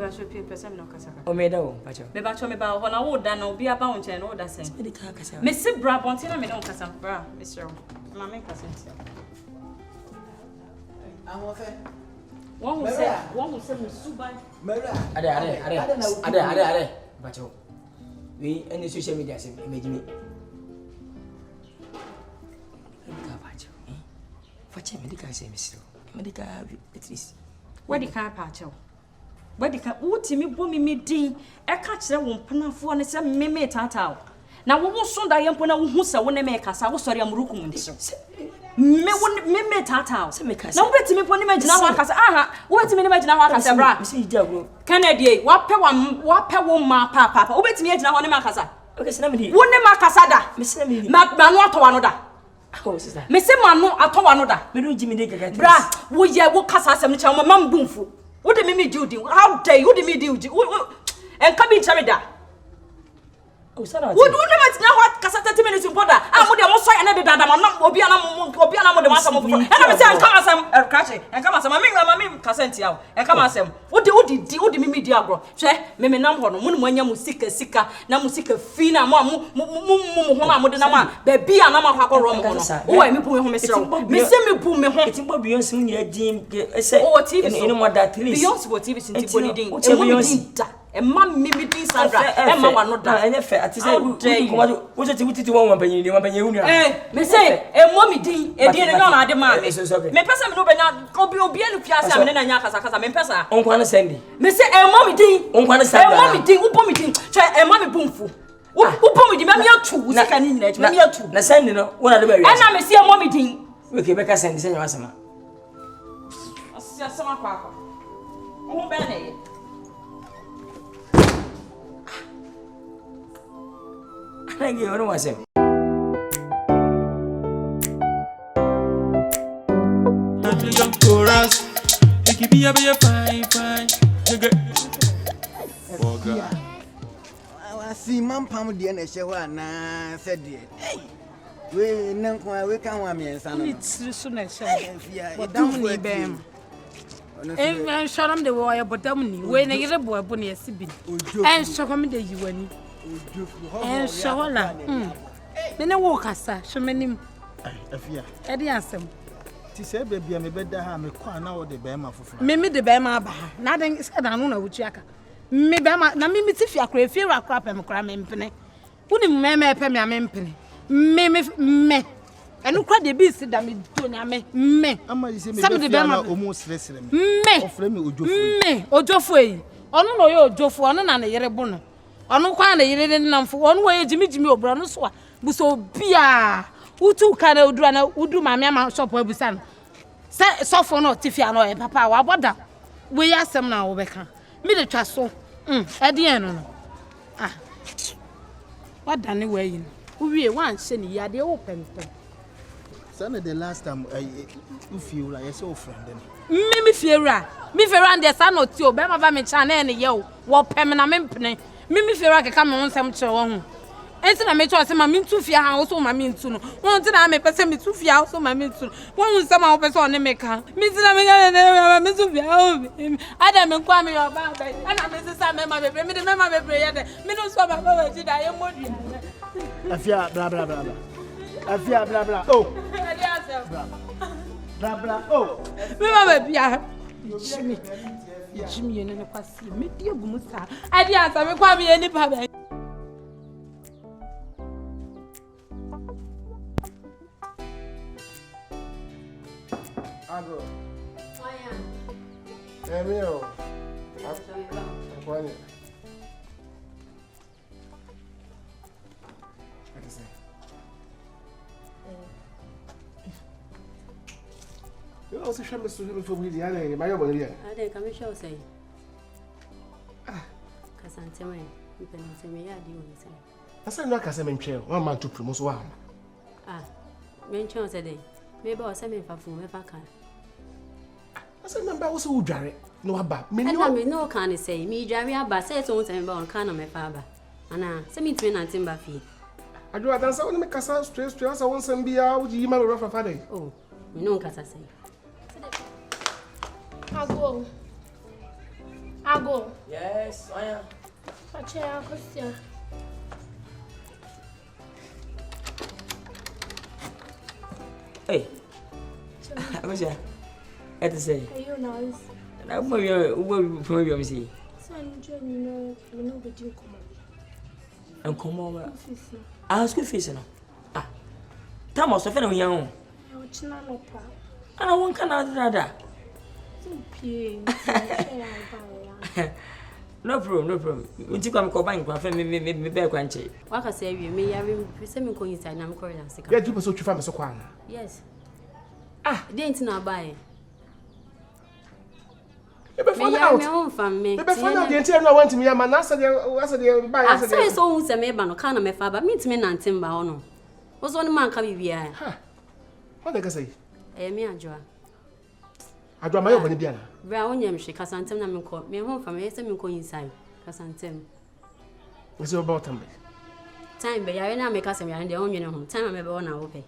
I should be a person no Casa. Oh, Meadow, me back me about when I would done or be a bounty and all that same. Mr. Brabontina, me don't Casa, bra, Mr. Mamma Cassin. I'm okay. One will say, Subai. Ada. But we and the social media made me. What's a medical say, Mr. Medical at least. Where the car patch? Where the car, what Timmy Boomy meeting? I catch that one panafo and some meme tata. Now, what was soon I am when I was a one make us? I was sorry, I'm rooking. Me tata. Now, wait to me when imagine our casa. Aha, what to me imagine our casa, bra. Kennedy, what ma papa, wait to me now on the Macasa. Okay, somebody, one Macasada, Miss Manuato another. Miss Manu, I told another. Me Jimmy Dick, bra, would ya walk us some child, my mum boomful. What did me do? How dare you me do? And come in Charida. Oh, son, would you know what Cassata minutes in Potter? I would almost say another that I'm not Obiana with the master of and I say, come as I'm catching and come as I'm a Cassentia and come as him. What do you me diabro? Che, Meme Namhon, Munwania Musica Sika, Namusika Fina, Mudama, Baby, and I'm a Hakoro. Oh, I'm pulling Miss Semi Boom, it's Beyond Senior Jim, oh, TV, no more that Beyond what TV since Beyond. And Mammy Sandra, and Mamma not that. And if I say, what is it to one penny? Eh, me say, and Mommy D, and didn't know I demand. Me person no Obian Piazza and Yakasa, me pesa. On one Sandy. Me say, and Mommy D, on one side, Mommy D, who put me and Mammy Boomful. Who put me the mammy two, second in it, mammy two. The Sandy, one of the very. And I may see a Mommy D. We can make us send the same as a summer papa. Oh, Benny. Thank you, I don't want to say. Young chorus, it could be a fine. Borga. I see Mam Pam the NHA, said, hey, We Nankwa, we can't want me and son. It's soon as but don't need them. And show them the wire, but don't when I get a boy, Bonnie, a sibling. And show them the UN. And show her. Then I walk us, show me. Eddie answer. Ti say baby me beda ha me kwa na wo de bema foforo. Me de bema ba. Na den said anu na wuchi aka. Me bema na me ti fia kra fia kra pa me kra me mpene. Woni me pe me mpene. Me. Enu kra de bi si da me do na me. Ama yi say me de bema o mo sresre me. Me. Ofre me ojofo. Me ojofo yi. Onu no ye ojofo, onu na yere bo no. Onu kwa na yere ne namfo. Onu wo ye jimi obro no so a. Buso bia. Utu kana udura na udu mame ama shop abusan se sofo no tifia no e papa wa boda we yasem na wo beka me de twa so e de en no wada ne we yin uwie wan hye ne yade wo pempe sana the last time you feel like you so friend me fiera and sa no ti o be ma ba me cha na ne ye wo pem na me mpene me fiera ke ka me nsem kire wo ho enti na me cho se ma me ntu fia ha wo so ma me ntu no won ti na me pese me tu fia wo so ma me ntu won se ma wo pese one me ka me ti na me ga me tu fia wo ada me kwa me yo ba ba ana me se sa me ma bebre me de me ma bebre ye de me no so ba ba ji da ye modua afia bla bla bla bla afia bla bla oh bla bla oh me ma be bia Jimmy ye ne kwasi me di agumu sa ade asa me kwa me ye ni pa ba Ago. Emio. Akwani. Eu also chama isso de família, né? Mas eu vou ali. Ah, daí como eu sei. Casante mãe, me pensa me ya di o sei. Asa não casa me nche, uma man tu primo so ama. Me nche o sei dai. Me ba o sei me fa fu me fa kan. Asa member wo so udware no aba. Me no me no kan say me dware aba say so say me ba on kan na me fa aba. Ana say me tumi na timba fi. Adu adansa woni me kasa stress asa won sam bia wo ji ma me fa fa dai. Oh, me no kasa say. Ago. Yes, I am. Achia Christian. Hey. What's that? What to say? Are you nice? I'm going to see. Son, you know what you come on. And come over. I was good facing. Thomas, I found young. I don't want Canada. No problem. When you come combine, me back one check. What I say, me, I will send me going inside. I'm calling us. Yeah, you so you so kwana. Yes. Didn't now buy. Me find out the entire no want me man answer the buy answer. Say so who say me ba no kana me fa ba meet me na ntimba ho no. Was one man ka bibia. What they say? Me adwa. Adwa mayo bani bia na. Bra onyam hwe kasantem na me ko. Me ho fa me say me ko inside. Kasantem. We say about time. Time be yare na me kasem yare de onwene ho. Time me be wona wo pe.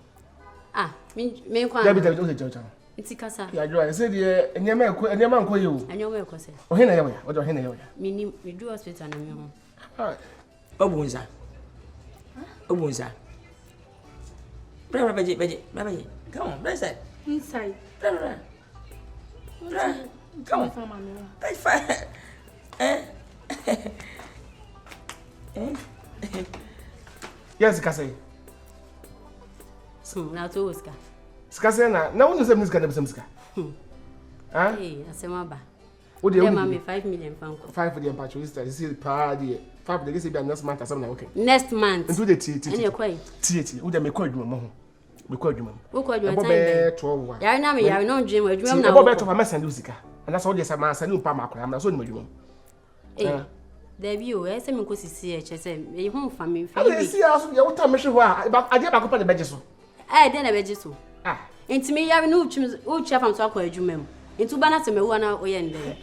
Me kwa. David okay jaw. Iti kasa. Ya adwa say de enyama nko ye o. Enyama e ko se. O he na ye ya. O do he na ye ya. Me do hospital na me ho. Obunza. Obunza. Bra beji. Come on, bless it. Inside. Bra. Come on. That's fine. Yes, Kasai. So, now to Oscar. Skasena, na wonu sem niska na besem ska. Asema ba. O de o 5 million pound. 5 million pound is this is per day. 5 days be next month asem na okay. Next month. Into the tea. Ene kwai. Tea. O de me kwa adwuma mo ho. Me kwa adwuma. Wo kwa adwuma time. Be 12. Yare na me yare no dream adwuma na. Wo be to fa mesend usika. And that's all the sama send pa makora. Na so ni adwuma. There be o ese me ko sisi e che se me ho fa me fi. Ale si aso ye wuta me hwe ho a ade ba ko pa de beje so. De na beje so. Enti me yare no u chia fam so akwa adwuma mu. Enti ba na se me wu na o ye nde.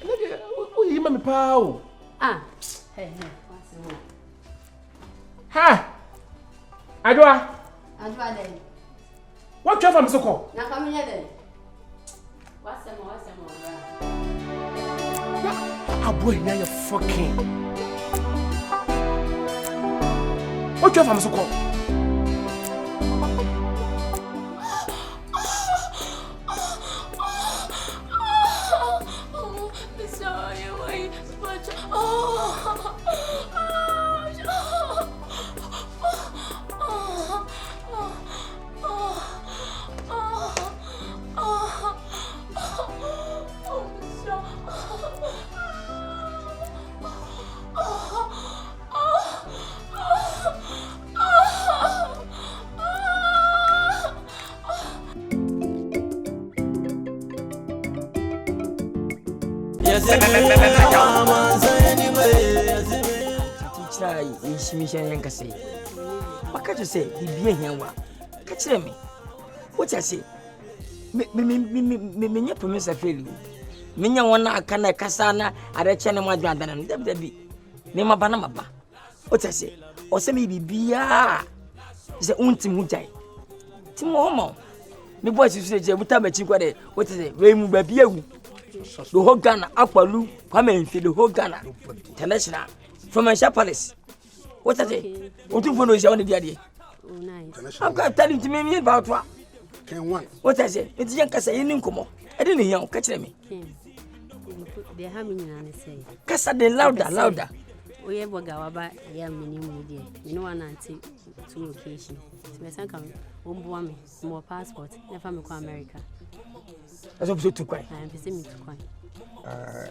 O yi ma me pa o. Ha. Adwa de. What you from so call? Na come here then. What's the more? Ah boy, now you fucking. What you from so call? Maka say bibia hia wa ka kire me wo cha say me nya promise feli me nya wona aka na kasa na areche ne mwadwa dana ndabda bi ne maba na maba wo cha say o se me bibia se untim hujai timo homo me boy su je buta machi kwade wo cha say we mu babia wu the whole Ghana akwalu kwame nfi the whole Ghana international from Nkansah Palace. What is it? What do you know is on the idea? Oh, nice. I'm going to tell you to me about what? Can one? What is it? It's Nkansah in Nkomo. I didn't hear you catch me. They have me and say, Kasa de louder. We have Borga Akwaaba, I am minimum dear. You know, one auntie to location. So, my son come home, more passport, never make America. That's what to cry. I am visiting to cry.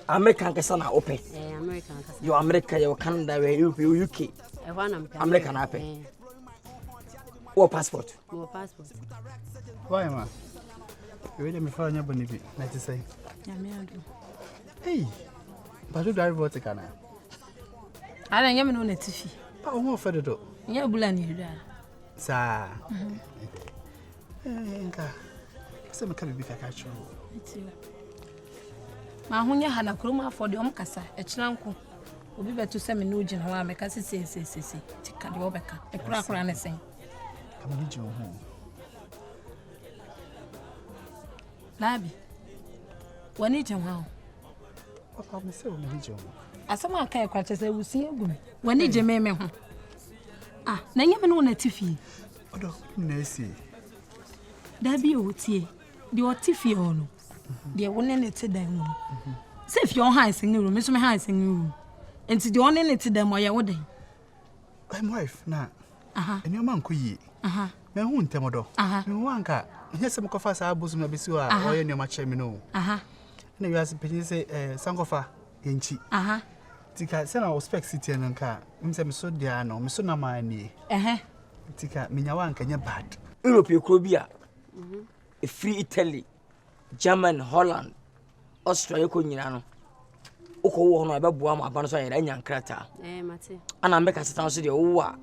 American Kasa na open. American Kasa. You America, you Canada, you UK. American happy. What passport? More passport. Why, ma? You ready me for your bonnet? Let's say. Hey, but you drive what can I don't even know the TV. Oh, more for the door. You're bullying. Sir. Some can be catch you. Ma hunya hana kuruma for the omkasa e chiranko obi beto se me no gina wa meka se tika de obeka e kura na sen am ni jo ho labi wani je ho papa me se o ni jo asama aka e kwa chese wusi egum wani je me ho ah na nyame no na tifi odo na esi dabi o tie de o tifi o no de wonne ne te dan mu se fi on han sing room so me han sing room enti de on ne te dan mo ye wo den my wife na eni o man ko yi me hu ntem do me hu anka nyese me ko fa sa abuzu na bisi wa o ye ne ma che me no na wi as pedi se sankofa enchi tika se na o spec city en nka mse me so dia no me so na ma ni tika me nya wa anka nya bad Europe ekro bia e free Italy German, Holland, Australia ko nyina no. Uko wo no abeboa ma aba no so yera nya nkrata. Mate. Ana mbeka setan so de wo a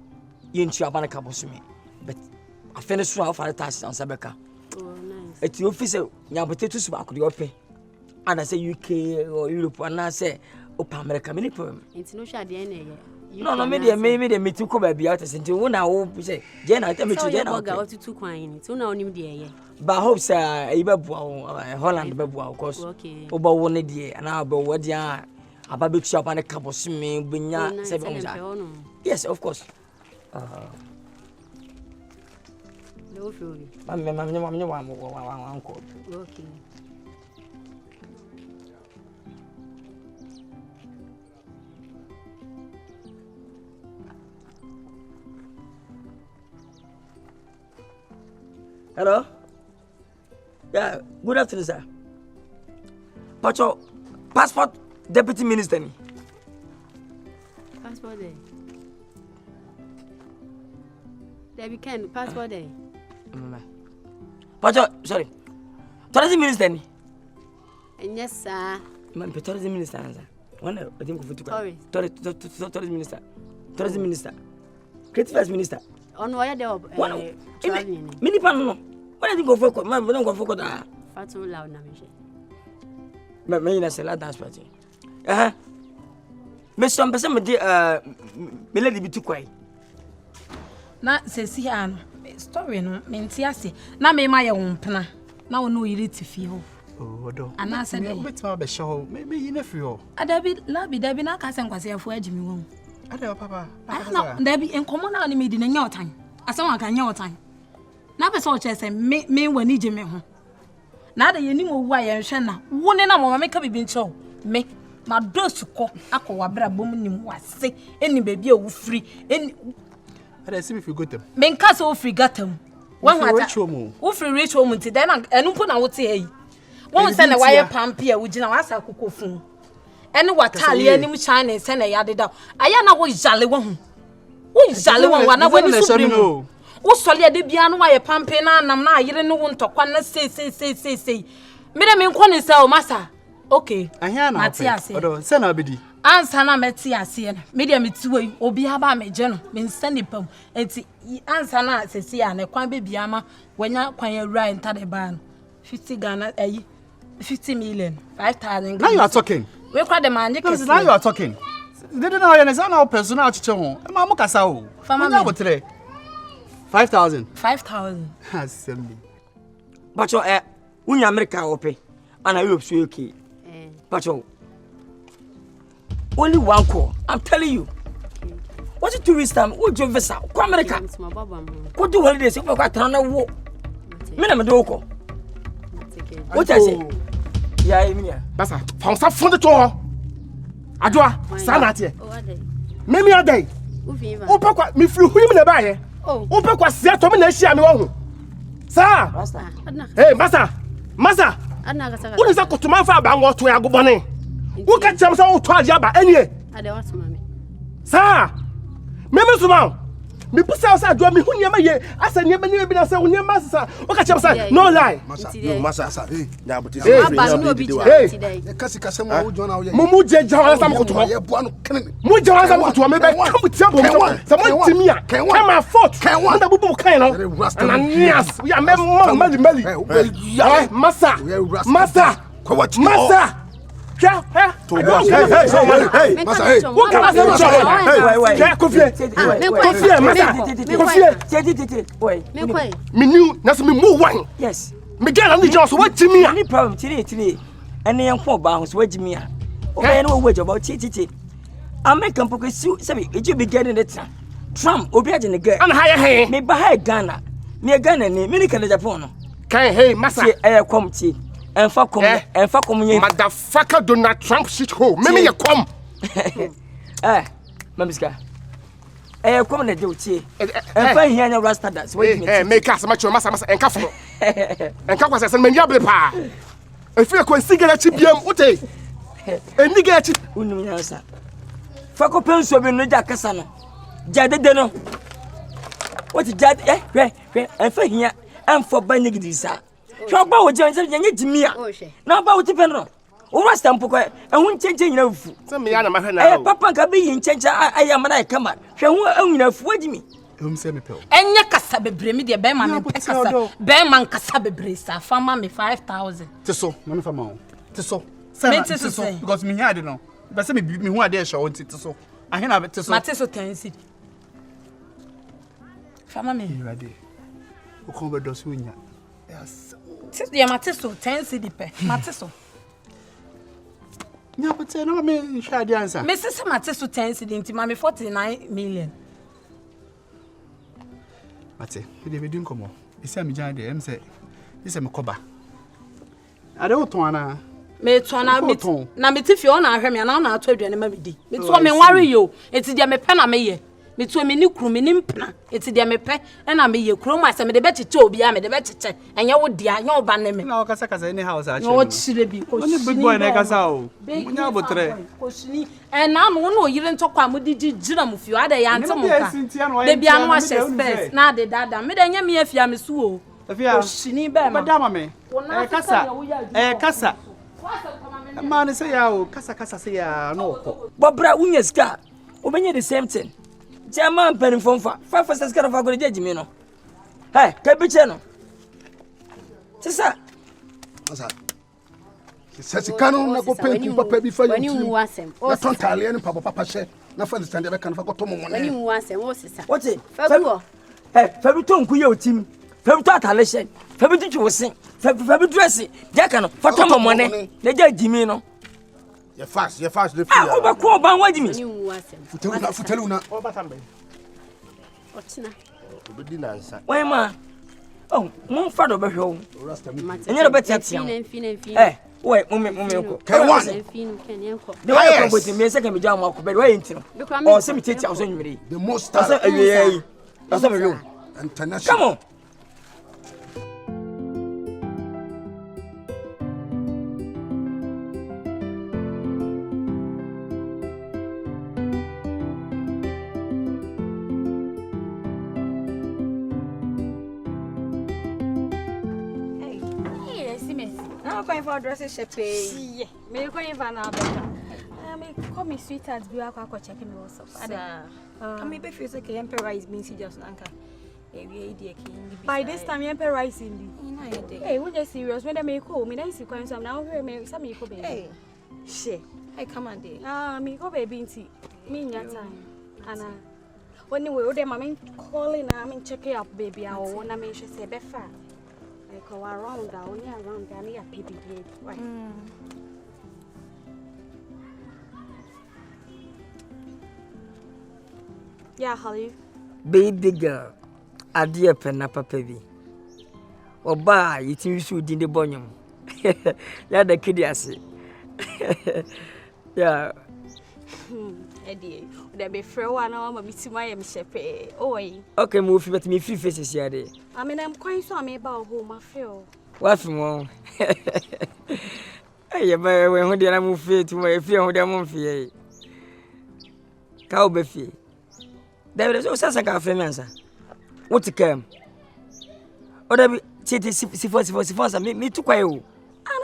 yentu aba na kabosumi. But afene so a fa tax an sabeka. Oh nice. Eti office nya botetu su ba ko de ope. Ana say UK or Europe ana say opa America many problem. Enti no sha de na ye. No, me de meeting ko ba bia o tese nti wo na wo say je na tell me to je na. Borga otutu kwan ni. So na onim de ye. Ba hope say e be bua Holland be bua of course. Okay. Oba wo ne de ana ba wo de aba be tua pa ne kabosimi benya 7. Yes, of course. No fury. Mama Okay. Hello? Yeah, good afternoon, sir. Pacho, passport deputy minister ni. Passport day. Debbie Ken, passport day. Pacho, sorry. Tourism minister ni. Yes, sir. Man, tourism minister sir. One I think of Sorry. Tourism minister. Tourism minister. Creative minister. On why they are traveling. Mini pan no. What I think of for man, we don't go for that. Fatu loud na me. Me na sela dance party. Me so am pese me de me lady bi tu kwai. Na se si ano. story no menti ase na me ma ye wompena na wo no yiri tifi ho oh do ana se dey betima be show me yi na free ho adabi labi na ka se nkwase afo agimi wo ada papa na dabi enkomo na me di na nya otan asem aka nya otan na be so o chese me wani je me ho na da yeni mo wa ye hwe na wo ne na mo me ka bibi ncho me na dosu ko akwa bra bom nim wase eni baby a wo free eni ada see if you go them me nka so free gatam wo free reach home nti then enu po na wo te yi wo se na waye pampi a wo gina wasa kokofun eni watale anim shine se na yade da aya na wo jale wo hu wo jale wo na wo ni supreme wo sole ade bia no waye pampi na anam na ayire no wo ntokwa na sei me de me nko ne se o masa okay ahia na odo se na obedi ansa na meti ase na me de metiwe obi aba meje no me nsa nipam enti ansa na sesi ya na kwan be bia ma wanya kwan awura enta de ba no 50 Ghana 50 million 5,000 now you are talking we kwa de man because now you are talking they don't know you understand how personal chiche ho e ma mo kasa o nya botre 5,000 assembly bacho unya America ope ana Europe so okay bacho only one call I'm telling you what you 2 weeks time what your visa ko America ko do holidays ko kwa tana wo me na me do ko what I say ya emiya basa fonsa fonde to adwa sana tie memi adai o pe kwa mi firi hu mi na ba ye o pe kwa sia to me na hia me wo hu sa hey masa uni sa kotuma fa ba ngo to ya gobone wo ka cham sa wo to adia ba enie ade what mama sa memi suma me pusa sa adwa me hu niam ye asa niam ni bi na sa hu niam sa wo ka cham sa no lie masa hey na bote hey kasi mo wo jona wo ye mu je jawala sa mo kotuma ye bo anu kene mu jawala sa mo kotuma me be kam tia bom sa mo timia come a foot na bubu kan no na nias ya me mali masa ja to boss hey masa hey what can I say hey kofie masa me new na so me move one yes me get am the just what timia any problem tiri ene yanko ba ho so wagimia o be no wo job titi American poke su sabi e be getting it Trump obi aje ne girl and hey me ba ha Ghana me Ghana ni me ni kana Japan no kan hey masa kom ti enfa kom yen motherfucker Donald Trump shit hole me ye kom mamiska kom na de utie enfa hia nya rasta das make us match masa enka fo enka kwa se mania ble pa e fi ko sigara chi biam ute eniga chi unum nyansa fa ko penso bi no ja kasa no ja dede no what ja enfa hia enfa ba nigidisa Shogba wo je nse jimia. Na ba wo tipe no. Wo rasta mpoko ehun ncheche nyina fu. Se me ya na mahwe na. Papa nka be yi ncheche ayama na kama. Hwe hu anyina fu agimi. Ehum se me pe. Enya kasa bebre mi de be ma me kasa. Be man kasa bebre sa fama me 5,000. Teso, na me fama o. Teso. Teso because me here dey no. Be se me hu ade e show nti teso. Ahe na be teso. Ma teso 10 cedi. Fama me. Ready. O ko be do so nya. Yes. Ya mateso 10 cedi pe. Mateso. Nya pete no me hwa ade ansa. Me sese mateso 10 cedi nti ma me 49 million. Mate, we dey nkomo. Isi am jan dey, em say isi me koba. Ade oton ana. Me to na me tifi o na ahwe me na na ato aduane ma me di. Me to me nware yo, enti dia me pe na me ye. Me to me ni kru me ni mpna eti dia me pe na me ye kru ma se me de be chiche obi a me de be chiche enye wo dia nya oba ne me na o kasa any house a che no chire bi ko ni big boy na kasa o munya botre ko shini na no no yire ntokwa mo di gira mo fio ade ya ntem ka de bia no a space na de dada me de nya me afia me su o ko shini be ma madama me kasa ma ne say ya o kasa say ya no ko bobra unya ska obenye the same thing German penny from 5 scar of a good judgment. No, hey, Capichano. Tessa, says canon na go paint papa before you was him. Or some Italian papa share. Na for the stand can for to money. You was him, what's it? What's it? Hey, Fabiton Kuyo team. Fabito Talation. Fabito was sing. Fabito dressing. Jackan, for some money. They just Jimmy no. You're fast, the Ah, over call by what Jimmy. Futeluna. Why, ma? Oh, mon father be home. And you're better. Eh, wait, moment. Can one? The way I'm with me, second be down, but wait, or some teachers on you. The most that's a room. International. Come on. Going for dresses shape. Me going for now better. Me call me sweetheart. Be I go check me also. I me be feel say emperor is being serious anka. By this time emperor is in the. Hey, we just serious. When they make call me, then see coin some now. Me some me call baby. Hey, she. Hey, come on day. Me call baby inti. Me in that time. And when you were there, mommy calling. I mean check up baby. I wanna make sure say be far. Like around that, only around that, near baby head. Right. Yeah, Holly. Baby girl, a dear penna baby. Or buy it you should in the bonum. Yeah, the kid, I see. Yeah. Eddie, there be free one hour, me to my shepe. Oh, okay, move but me few faces here. I mean, I'm quite so I'm about home, I feel. What from home? Hey, when did I move to my fear of them on fear? Cow beefy. There is also such a famous. What to come? Or there be for me to quite. And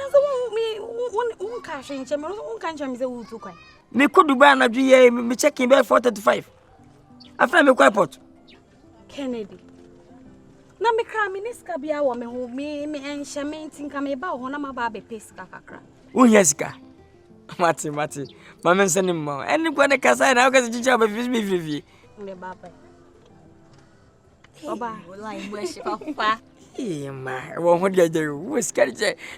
as me, one cash in Chamber, one country is a wood to quite. Me could do ban a GA, me checking by 435. I find me quite pot. Kennedy. Na me cry minister be a woman who me and Shaman think I'm about one of my baby pesca. Unyeska. Mati. Mamma send him more. Anybody can say now because you job of me Vivi. Me baba. Oba, like worship papa. Eh, my, what did you whisker?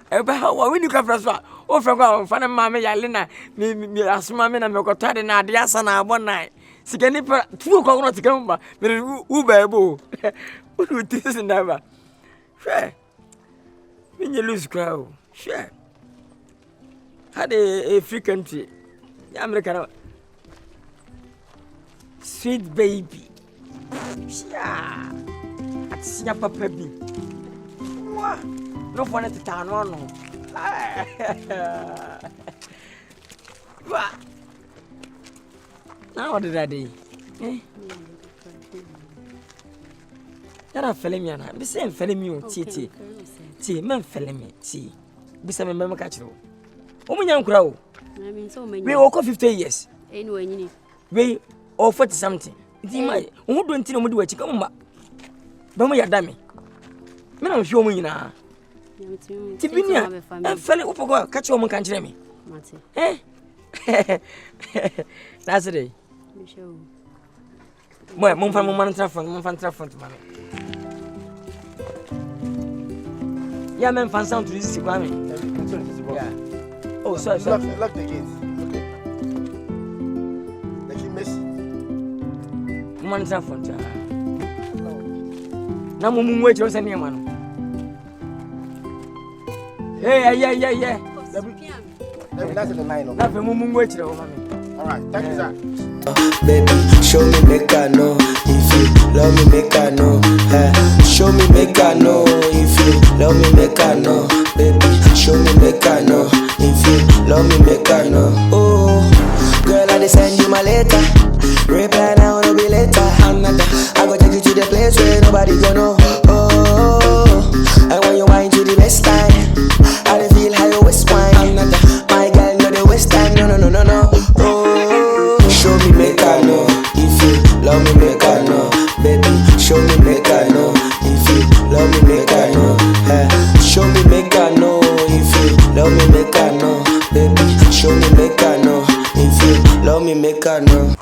About how we look after us. Oh, for God, Father Mamma Yalina, me ask Mamma and Mokota and Adiasana one night. See, can you put 2 o'clock not to come back? But Uber, what would this never? Sure. When you lose crowd, sure. Had a free country. The American sweet baby. Yeah. That's your papa. No fun at the town, no. What? Now, what did I do? You're not felling me, I'm the same felling me, tea, man felling me, tea. Be some member catch you. Woman, young crow. We walk 50 years. Anyway, we or 40 something. Who don't know what you come back? Don't we are dummy? Me na hwe omu nyina tibinia fele upogo ka che omu kan kire me that's it mo mo fa mo man trafon mame ya men fan sound to this kwa me yeah oh sorry lock the gate okay let you miss man trafon na mo mu wait say ne ma no yeah that's in the line na fe mo mu wait o ma me all right thank you sir baby show me make I know if you love me make I know show me make I know if you love me make I know baby show me make I know if you love me make I know oh girl I dey send you my letter reply now no be later I go take you to the place where nobody gonna know oh and when you wind to the best time I dey feel how you waist wine my girl no dey waste time no oh show me make I know if you love me make I know baby show me make I know if you love me make I know show me make I know if you love me make I know baby show me make I know if you love me make I know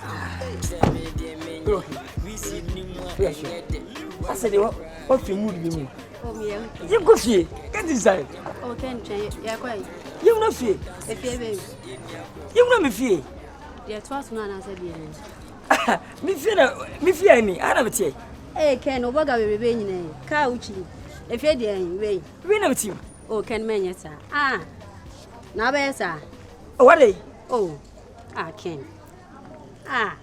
said, what you mood me? Oh, me. You go see. Get inside. Oh, can't change. Yeah, quite. You not fear. If you baby. You not me fear. Yeah, twice one I said, Me fear me. I never say. Hey, Ken, Obaga baby in a couchy. If you're there, way. We never see. Oh, Ken Mania, sir. Ah, now, sir. Oh, what day? Oh, Ken. Ah,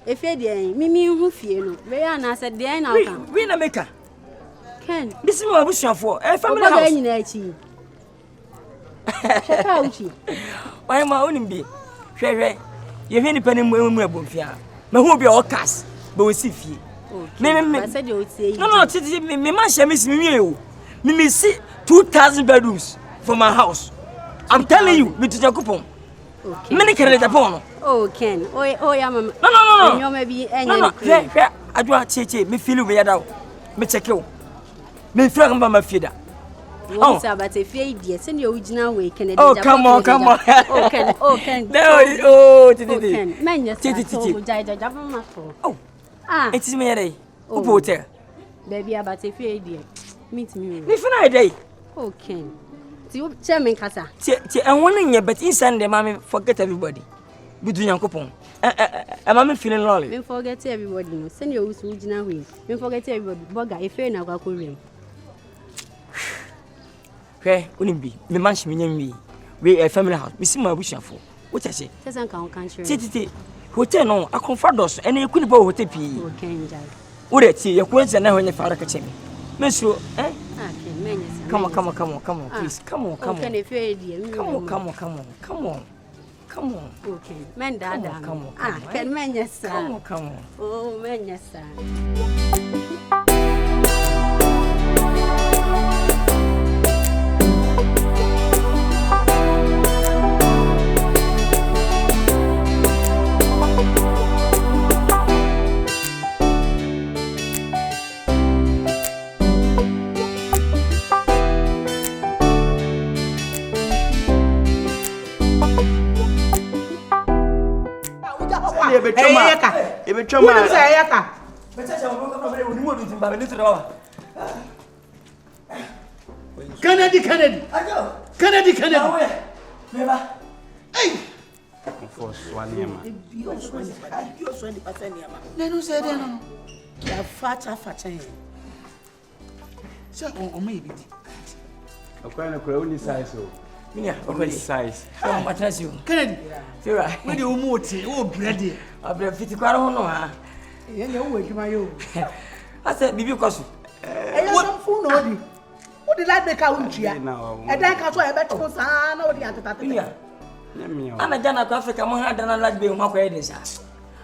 if you're there, me who fear. Where I said, there now. We na make her. Ken, this is what I wish for. A family house. Why am I owning be? Share, you hear the penny when we're both here. My who be all cast, but we see feet. I said you would say, no, me, my share miss me see 2,000 bedrooms for my house. I'm telling you, me to your coupon. Many can let upon. Oh, Ken, oh, yeah, no, you may be any. No, I do not say, me feel we are out. Me check you. Me frag by my feeder. Oh, but if you dear, send your original way, can oh, come on. Oh, Ken. Oh, man, oh, ah, it is me. Oh, hotel. Baby, but if you dear, meet me. If I day. Oh, Ken. You tell me, Nkansah. I'm warning you, but inside the mammy forget everybody. Between your coupon. I'm feeling lonely. Don't forget everybody. Send your original way. Don't forget everybody. Borga, if you're not going okay, Unimbi, me manch me, we a family house. We see my wish for. What I say? Tell country. Hotel no, I comfort us, and you couldn't go hotel P. Okay, would it see your question now when your father catch me? Miss you, eh? Come on, please. Come on. Come on. Okay, man, dad, come on. Ah, can man, yes, sir. Come on. Oh, man, yes, sir. Kennedy. Hey! For Swaniama. No, say no. Ya facha. So, o maybe. Akwana kwa uni size o. Minya, okoli size. What else you? Kennedy. Fira. We dey omoti, o bread. Abra fiti kwara ho no ha. Ye na wo adwuma yo. I said bibi koso. What phone no di? What the light make out ntua? E dan ka so e beto sa na wo di atata. Minya. Ana jana ko Africa mo ha dana light be ho akoye de sa.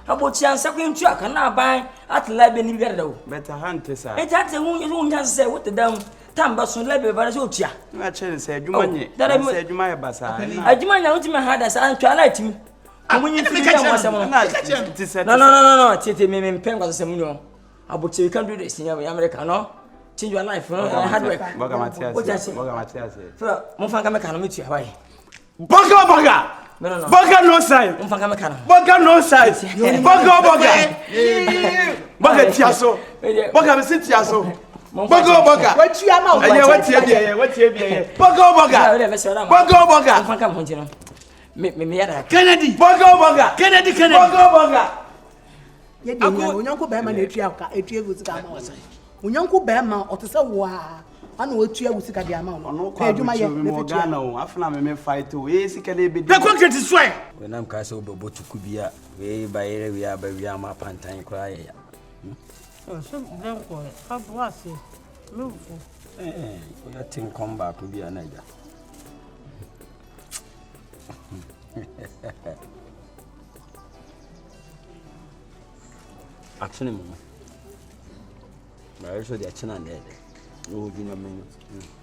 Abochi ansa ko ntua ka na ban at light be ni bi da wo. Better hunt sa. E jate hu nyan se what the down. Tamba so light be ba so tia. Na chere se adwuma nye. Se adwuma e basa. Adwuma nya utime ha da sa ntwa light mi. Omunyi firi ya mwasa mo. No. Tete me mpengwa sase munyo. Abochi we can do this in America, no? Change your life, no? Hard work. Borga Matias. Fira, mo fanga me kana me tua why? Borga. No. Borga no side. Mo fanga me kana. Borga no side. Borga. Borga tiaso. Borga me sit tiaso. Borga. What you am out? What you be? Borga. Mo fanga mo njino. Me yada. Kennedy. Borga. Kennedy. Ye de onyanko be ma na etua ka etua gusika ma wo. Onyanko be ma otese wa ana otua gusika dia ma no. Ka adwuma ye me fetua na o afna me fight o e sika na be. The concrete is why. We nam ka se obobo tukubia we ba yere we aba wi ama pantan kra ye ya. So dem ko ka bo ase. Me fu. We tin come back bi anaja. Actually, mama. But I also the action and there. Oh, you know me.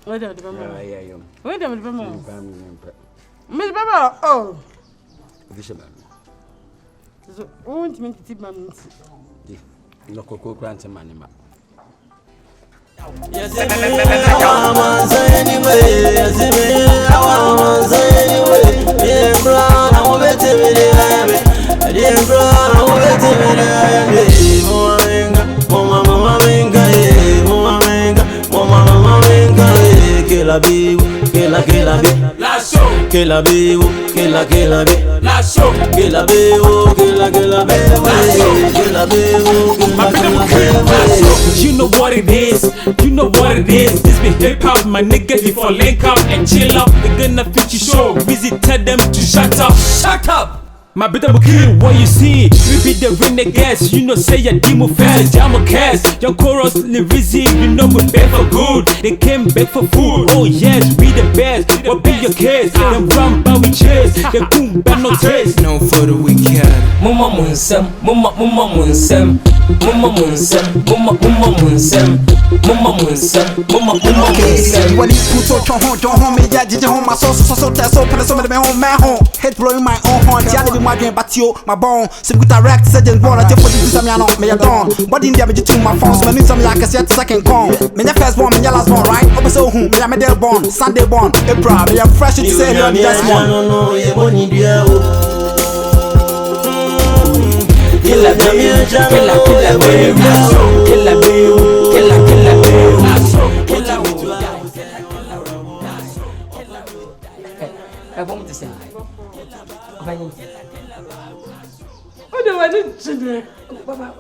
Wait a minute, mama. Yeah. Wait a minute, mama. Miss Baba, oh. Bishop. So, won't mean to tip my meat. No cocoa grant money, ma. Yes, anyway. la vivo, que la vivo. La show. Que la vivo, que la vivo. La show. Que la vivo, que la vivo. Que la vivo, que la vivo. You know what it is. You know what it is. This be hip hop, my nigga. Before link up and chill up, they gonna fit you show. Weezy tell them to shut up. Shut up. My bitter kill what you see. We be the renegades. You know say your demo fast. I'm a cast. Your chorus Weezy, you know we back for good. They came back for food. Oh yes, we the best. What be your case? Them run but we chase. They boom but no trace. No for the weekend. Mama munsem, mama munsem, mama munsem, mama munsem, mama munsem, mama munsem. When you put your home, me ya did home, my so put me home, my home. Head blowing my own horn, Tiana my dream, but you, my bone. So we direct, surgeon, born, I just put you some yano, me a dawn. But in the image to my phones, when you some like a second con. Me the first born, me last born, right? Over so whom, me a middle born, Sunday born, April, me a fresh to say, just one. No, you money, dear. Killa baby, killa baby, killa baby, killa baby, killa I want to say. Oh, no, I didn't. Baba,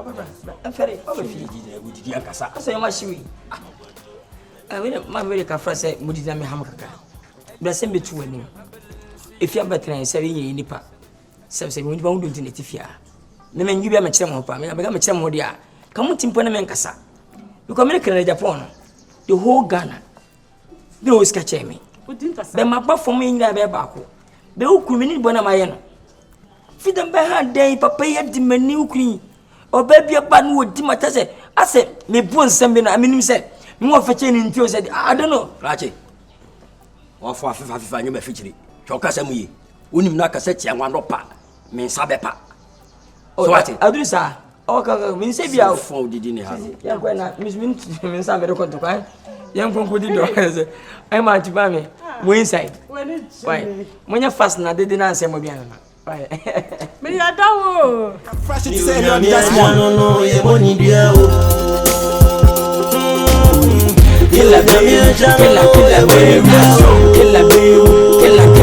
I'm very with the Nkansah. I say, my shoe. I mean, my very café said, Mudizami Hamaka. Bless him between you. If you're better than 7 years in the park, 7 we won't do it in the Tifia. Me men you be a chemo pa me become a chemo dia come to impona men Nkansah you come in Japan the whole Ghana they always catch me be my ba for me in there be baako be ukumi bona maye no feed them by hand day papa ye di mani ukuni o baby ba no odi mata say ase me bu nsem bi na aminim say me wo feche ni ntio say I don't know rache wa fo afifa nyema fichiri choka samuye unim na kasa tia nwa no pa me nsabe pa. Oh, what? I do, sir. Oh, we say, be out for the dinner. Young Gwen, Miss Min, some very content. Young Conquidor, I'm out to buy me. We inside. When you're fast, I didn't answer my piano. Me, I don't. Fresh to say, just one. No, you money, dear. Killa baby, killa baby, killa baby, killa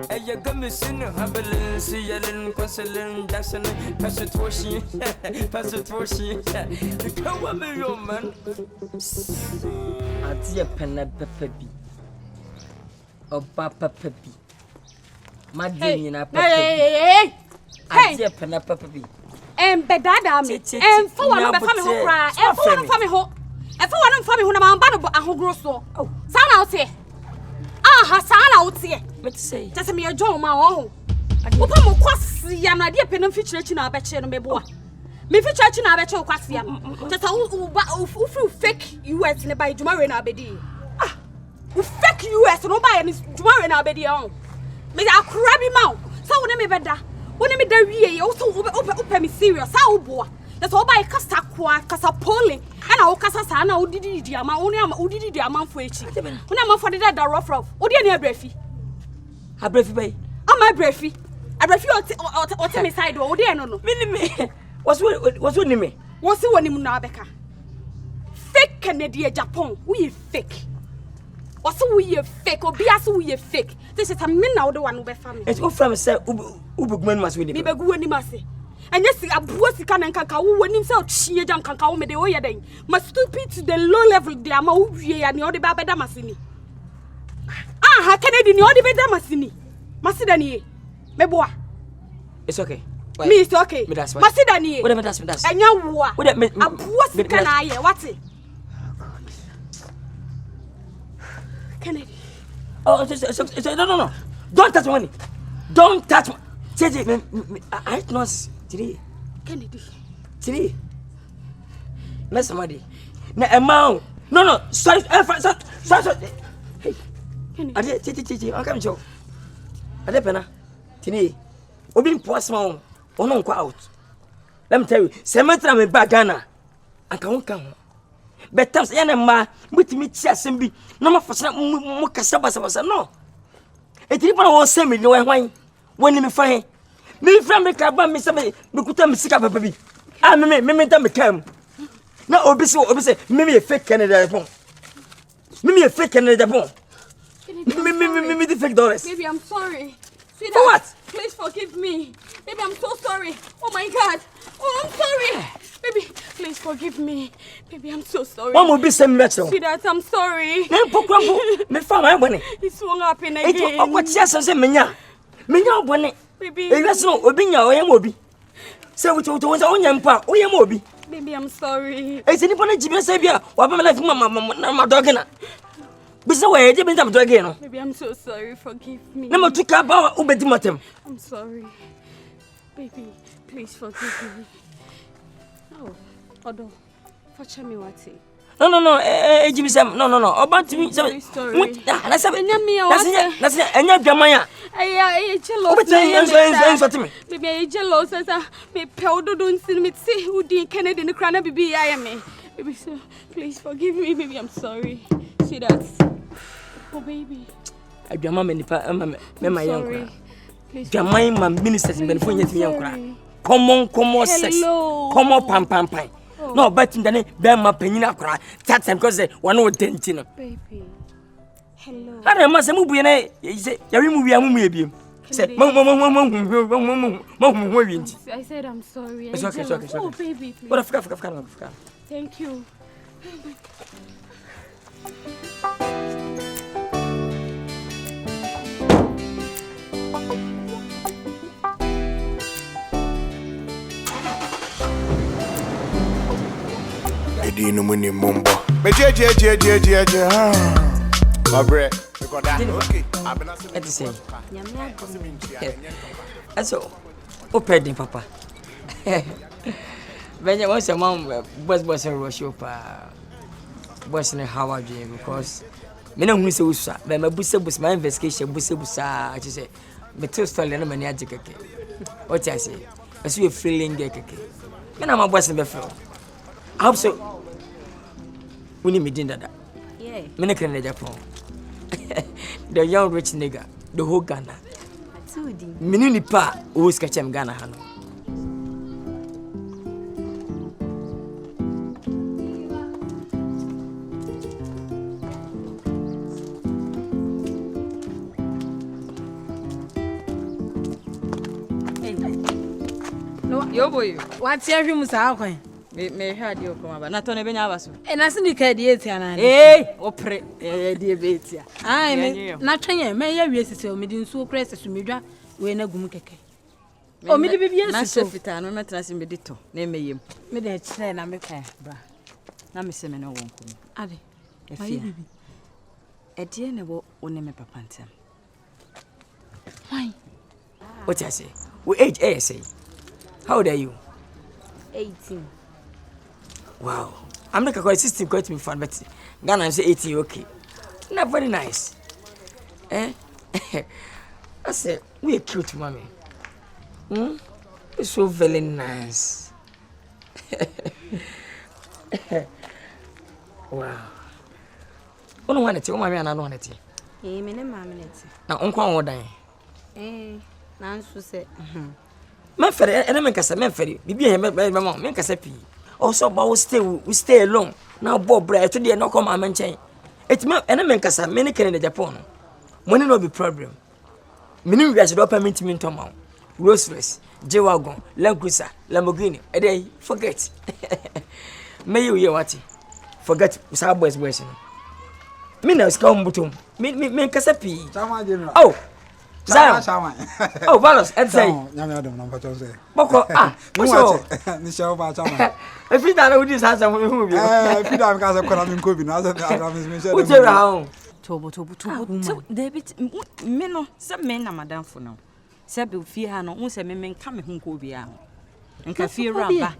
Hey, you got me singing, Habbling, Sealing, Consulin, Jackson, pass it washing, Come on, me, your man. I dear Penna Peppy. Oh, Papa Peppy. My dear, Hey, dear Penna Peppy. And Bedada, and for one of the family who cry, and for one of family who, and for one of family who am bad and who grows so. Oh, son out here. Ah, son out here. Let's say, just me a John, my own. Opa mo kwasi ya na dia penem feature na abeche no meboa. Me feature na abeche kwasi ya. Just u fake US ne by Jumare na abedi. Ah, u fake US no by ni Jumare na abedi on. Me akrabi ma. Sa wo ne me beda. Wo ne me da wie ye. Wo so opa me serious. Sa wo boa. Just wo by kasa kwa kasa polling. Ana wo kasa sa na wo didi ama wo ne ama wo didi ama fo echi. Wo na ama fo de da rough. Wo de ne abrefi. Abrefi bay. Ama abrefi. Abrefi o te me side o de no no. Me. Was what name? What's the one in Nabeka? Fake Canadian Japan. We fake. What's we fake or be as we fake? This is a min now the one who be family. It's all from say Ubugman must win. Me be go ni mase. And yes, a bossy can and cacao when himself she jam cacao me the way then. Must stupid to the low level de ama we and the other baba damasini. Ah, Canadian the other damasini. Masidani. Meboa. It's okay. Me it's okay. Masidani. Whatever that's. And you what? A bossy can I what's it? Kennedy. Oh, no. Don't touch money. Don't touch money. I not today. Kennedy. Today. Miss somebody. No amount. No. Sorry. Hey. Kennedy. I'm coming show. I depend. Today. We been poor small. Out. Let me tell you. Cemetery me back Ghana. I can't come. Better say ma with me assembly. No ma for mo kasa basa no. E ti pa won send me no hwan. Woni me fa he. Me fra me ka ba me se me kuta me sika papa bi. Ah me ta me kam. Na obi say me fake Canada phone. Me fake Canada phone. Me the fake dollars. Baby, I'm sorry. Sweetheart, for what? Please forgive me. Baby, I'm so sorry. Oh my God. Oh, I'm sorry. Baby, please forgive me. Baby, I'm so sorry. One will be some metal. Sweetheart, I'm sorry. Me found my money. It won't happen again. It what just say menya bonnet. Baby. You no obinya o yam obi. Say we to onyam pa o yam obi. Baby, I'm sorry. E say ni pona jibe say bia wa ba me life ma dog na. Bisa we je bintam dog no. Baby, I'm so sorry. Forgive me. Na matuka ba ubedi matem. I'm sorry. Baby, please forgive me. Oh, Odo, fetch me what? No, Jimmy Sam, no. About me, sorry. That's enya dwamanya. Jealous. Baby, jealous. Me powder don't see me see who did Kennedy in the crown baby I am me. Baby, so please forgive me, baby. I'm sorry. See that? Oh, baby. I dwama me nipa me young. Dwamai ma ministers in Benfo nyeti young. Common sex. Common pam. No, but in the name, Bama Penina cry. That's because one would dentino. Baby. Hello. I must move in a maybe. Said, I said, I'm sorry. It's okay. Oh, baby. Please. What a fuck. Thank you. Dino muni mumbo. Me je. My bread. Okay. Let me say. So, open papa. When you want your mom, boss and rush up, boss and how are you? Because me no miss usa. But my bus my investigation busa. I just say, me too story na mani ajike. What I say? I see you feeling keke. Me na my boss and be feel. I hope so. We need me dinner that. Yeah. Me can in Japan. The young rich nigga, the whole Ghana. Me pa who is catching Ghana hano. Yo boy, what's your room sa me had you come about. Not on a benabaso. And I see Kadiana. Opre, dear Betia. I am not trying. May I visit so me so precious to me? When a gumkeke. Oh, me be yes, so fit. I no matter as in Bedito. Name me him. Me the train. I'm a car. Now, Miss Semino won't come. Ade, a baby. A dear never own me papantem. Why? What I say? We age ASA. How old are you? 18. Wow. I'm not quite system quite me fun, but Ghana say 18 okay. Not very nice. I said, we are cute, mommy. It's so very nice. Wow. I don't want it. Oh, mommy, I don't want it. Me mamma. Now, uncle, what die? Nansu say. Memphis, and Nkansah, Memphis. Bibi here, my mom, Nkansah pi. Also, but we stay alone. Now, Bob, bread today, no come, I'm chain. It's me, and Nkansah, many can in Japan. Money no be problem. Many guys do open meet me in Tomau. Rolls-Royce, J-Wagon, Land Cruiser, Lamborghini. A day, forget. May you hear what? Forget, Sir Boys, boys. Me now is come button. Me Nkansah pi. Oh. Zion. Oh, Valos, and say, Boko, if you don't know this has a movie, if you don't have a Korean Kubin, what's around? Tobo, David, Mino, some men are madame for now. Sabu fear no one say men coming home could be out. And Cafe Rabba,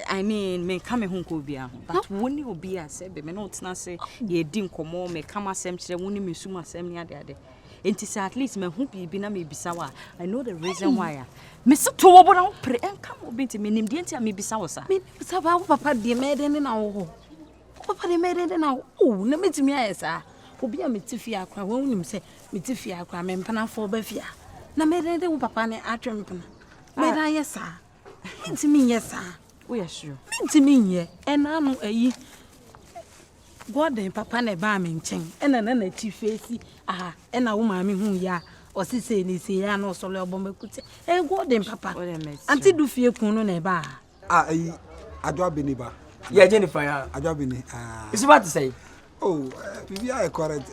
I mean, men coming home could be out. But when you be a said, men not say, ye didn't come on, may come as some, when you assume as some other day. And to say at least me who be na me bisawa. I know the reason why. Me so to obo na pray and come obi to me nim de ntia me bisawa sa. Me bisawa papa de me de na wo. papa de made it now. Oh, no me to me as I will be a metifia cry. Won't him say metifia cry, men pana for befia. Na made it papa and atrimpan. Made I yes, sir. To me, yes, sir. We are sure. To me, ye, and I know a ye. God and papa ne ba me nchen ena na na chi face aha ena wo ma me hu ya o si se ni se ya no so le obon bekute e God and papa anti du fie kun no na ba ai adwa beni ba yeah Jennifer ya adwa beni is what to say oh bibi I correct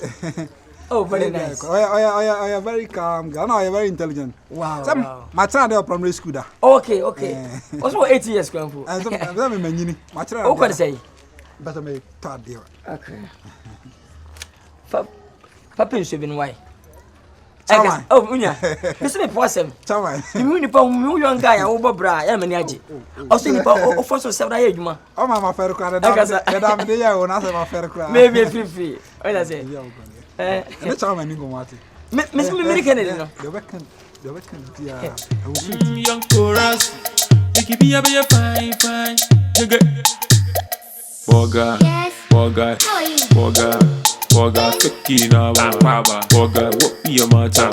oh very nice oh yeah very calm girl no you very intelligent wow some my child dey primary school da okay also 8 years grandpa and some me manyini my child oh what to say better me third day okay papa is been why Chama. Oh, Munya. This is a person. Chama. You need to young guy, over bra, I'm an aji. Also, you for so several years. Oh, my fair crowd. I'm there, or not my fair crowd. Maybe a free. What I say? Let's have a nigga, Marty. Miss American, the weekend, yeah. Young chorus. You keep me up, you're fine. Borga, Akwaaba, Borga, what be your matter?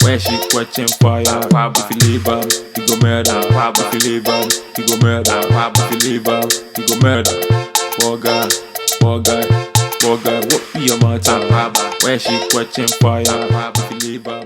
Where she catching fire? If you leave her, you go murder. If you leave her, you go murder. If you leave her, you go murder. Borga, what be your matter? Where she catching fire? If you leave her.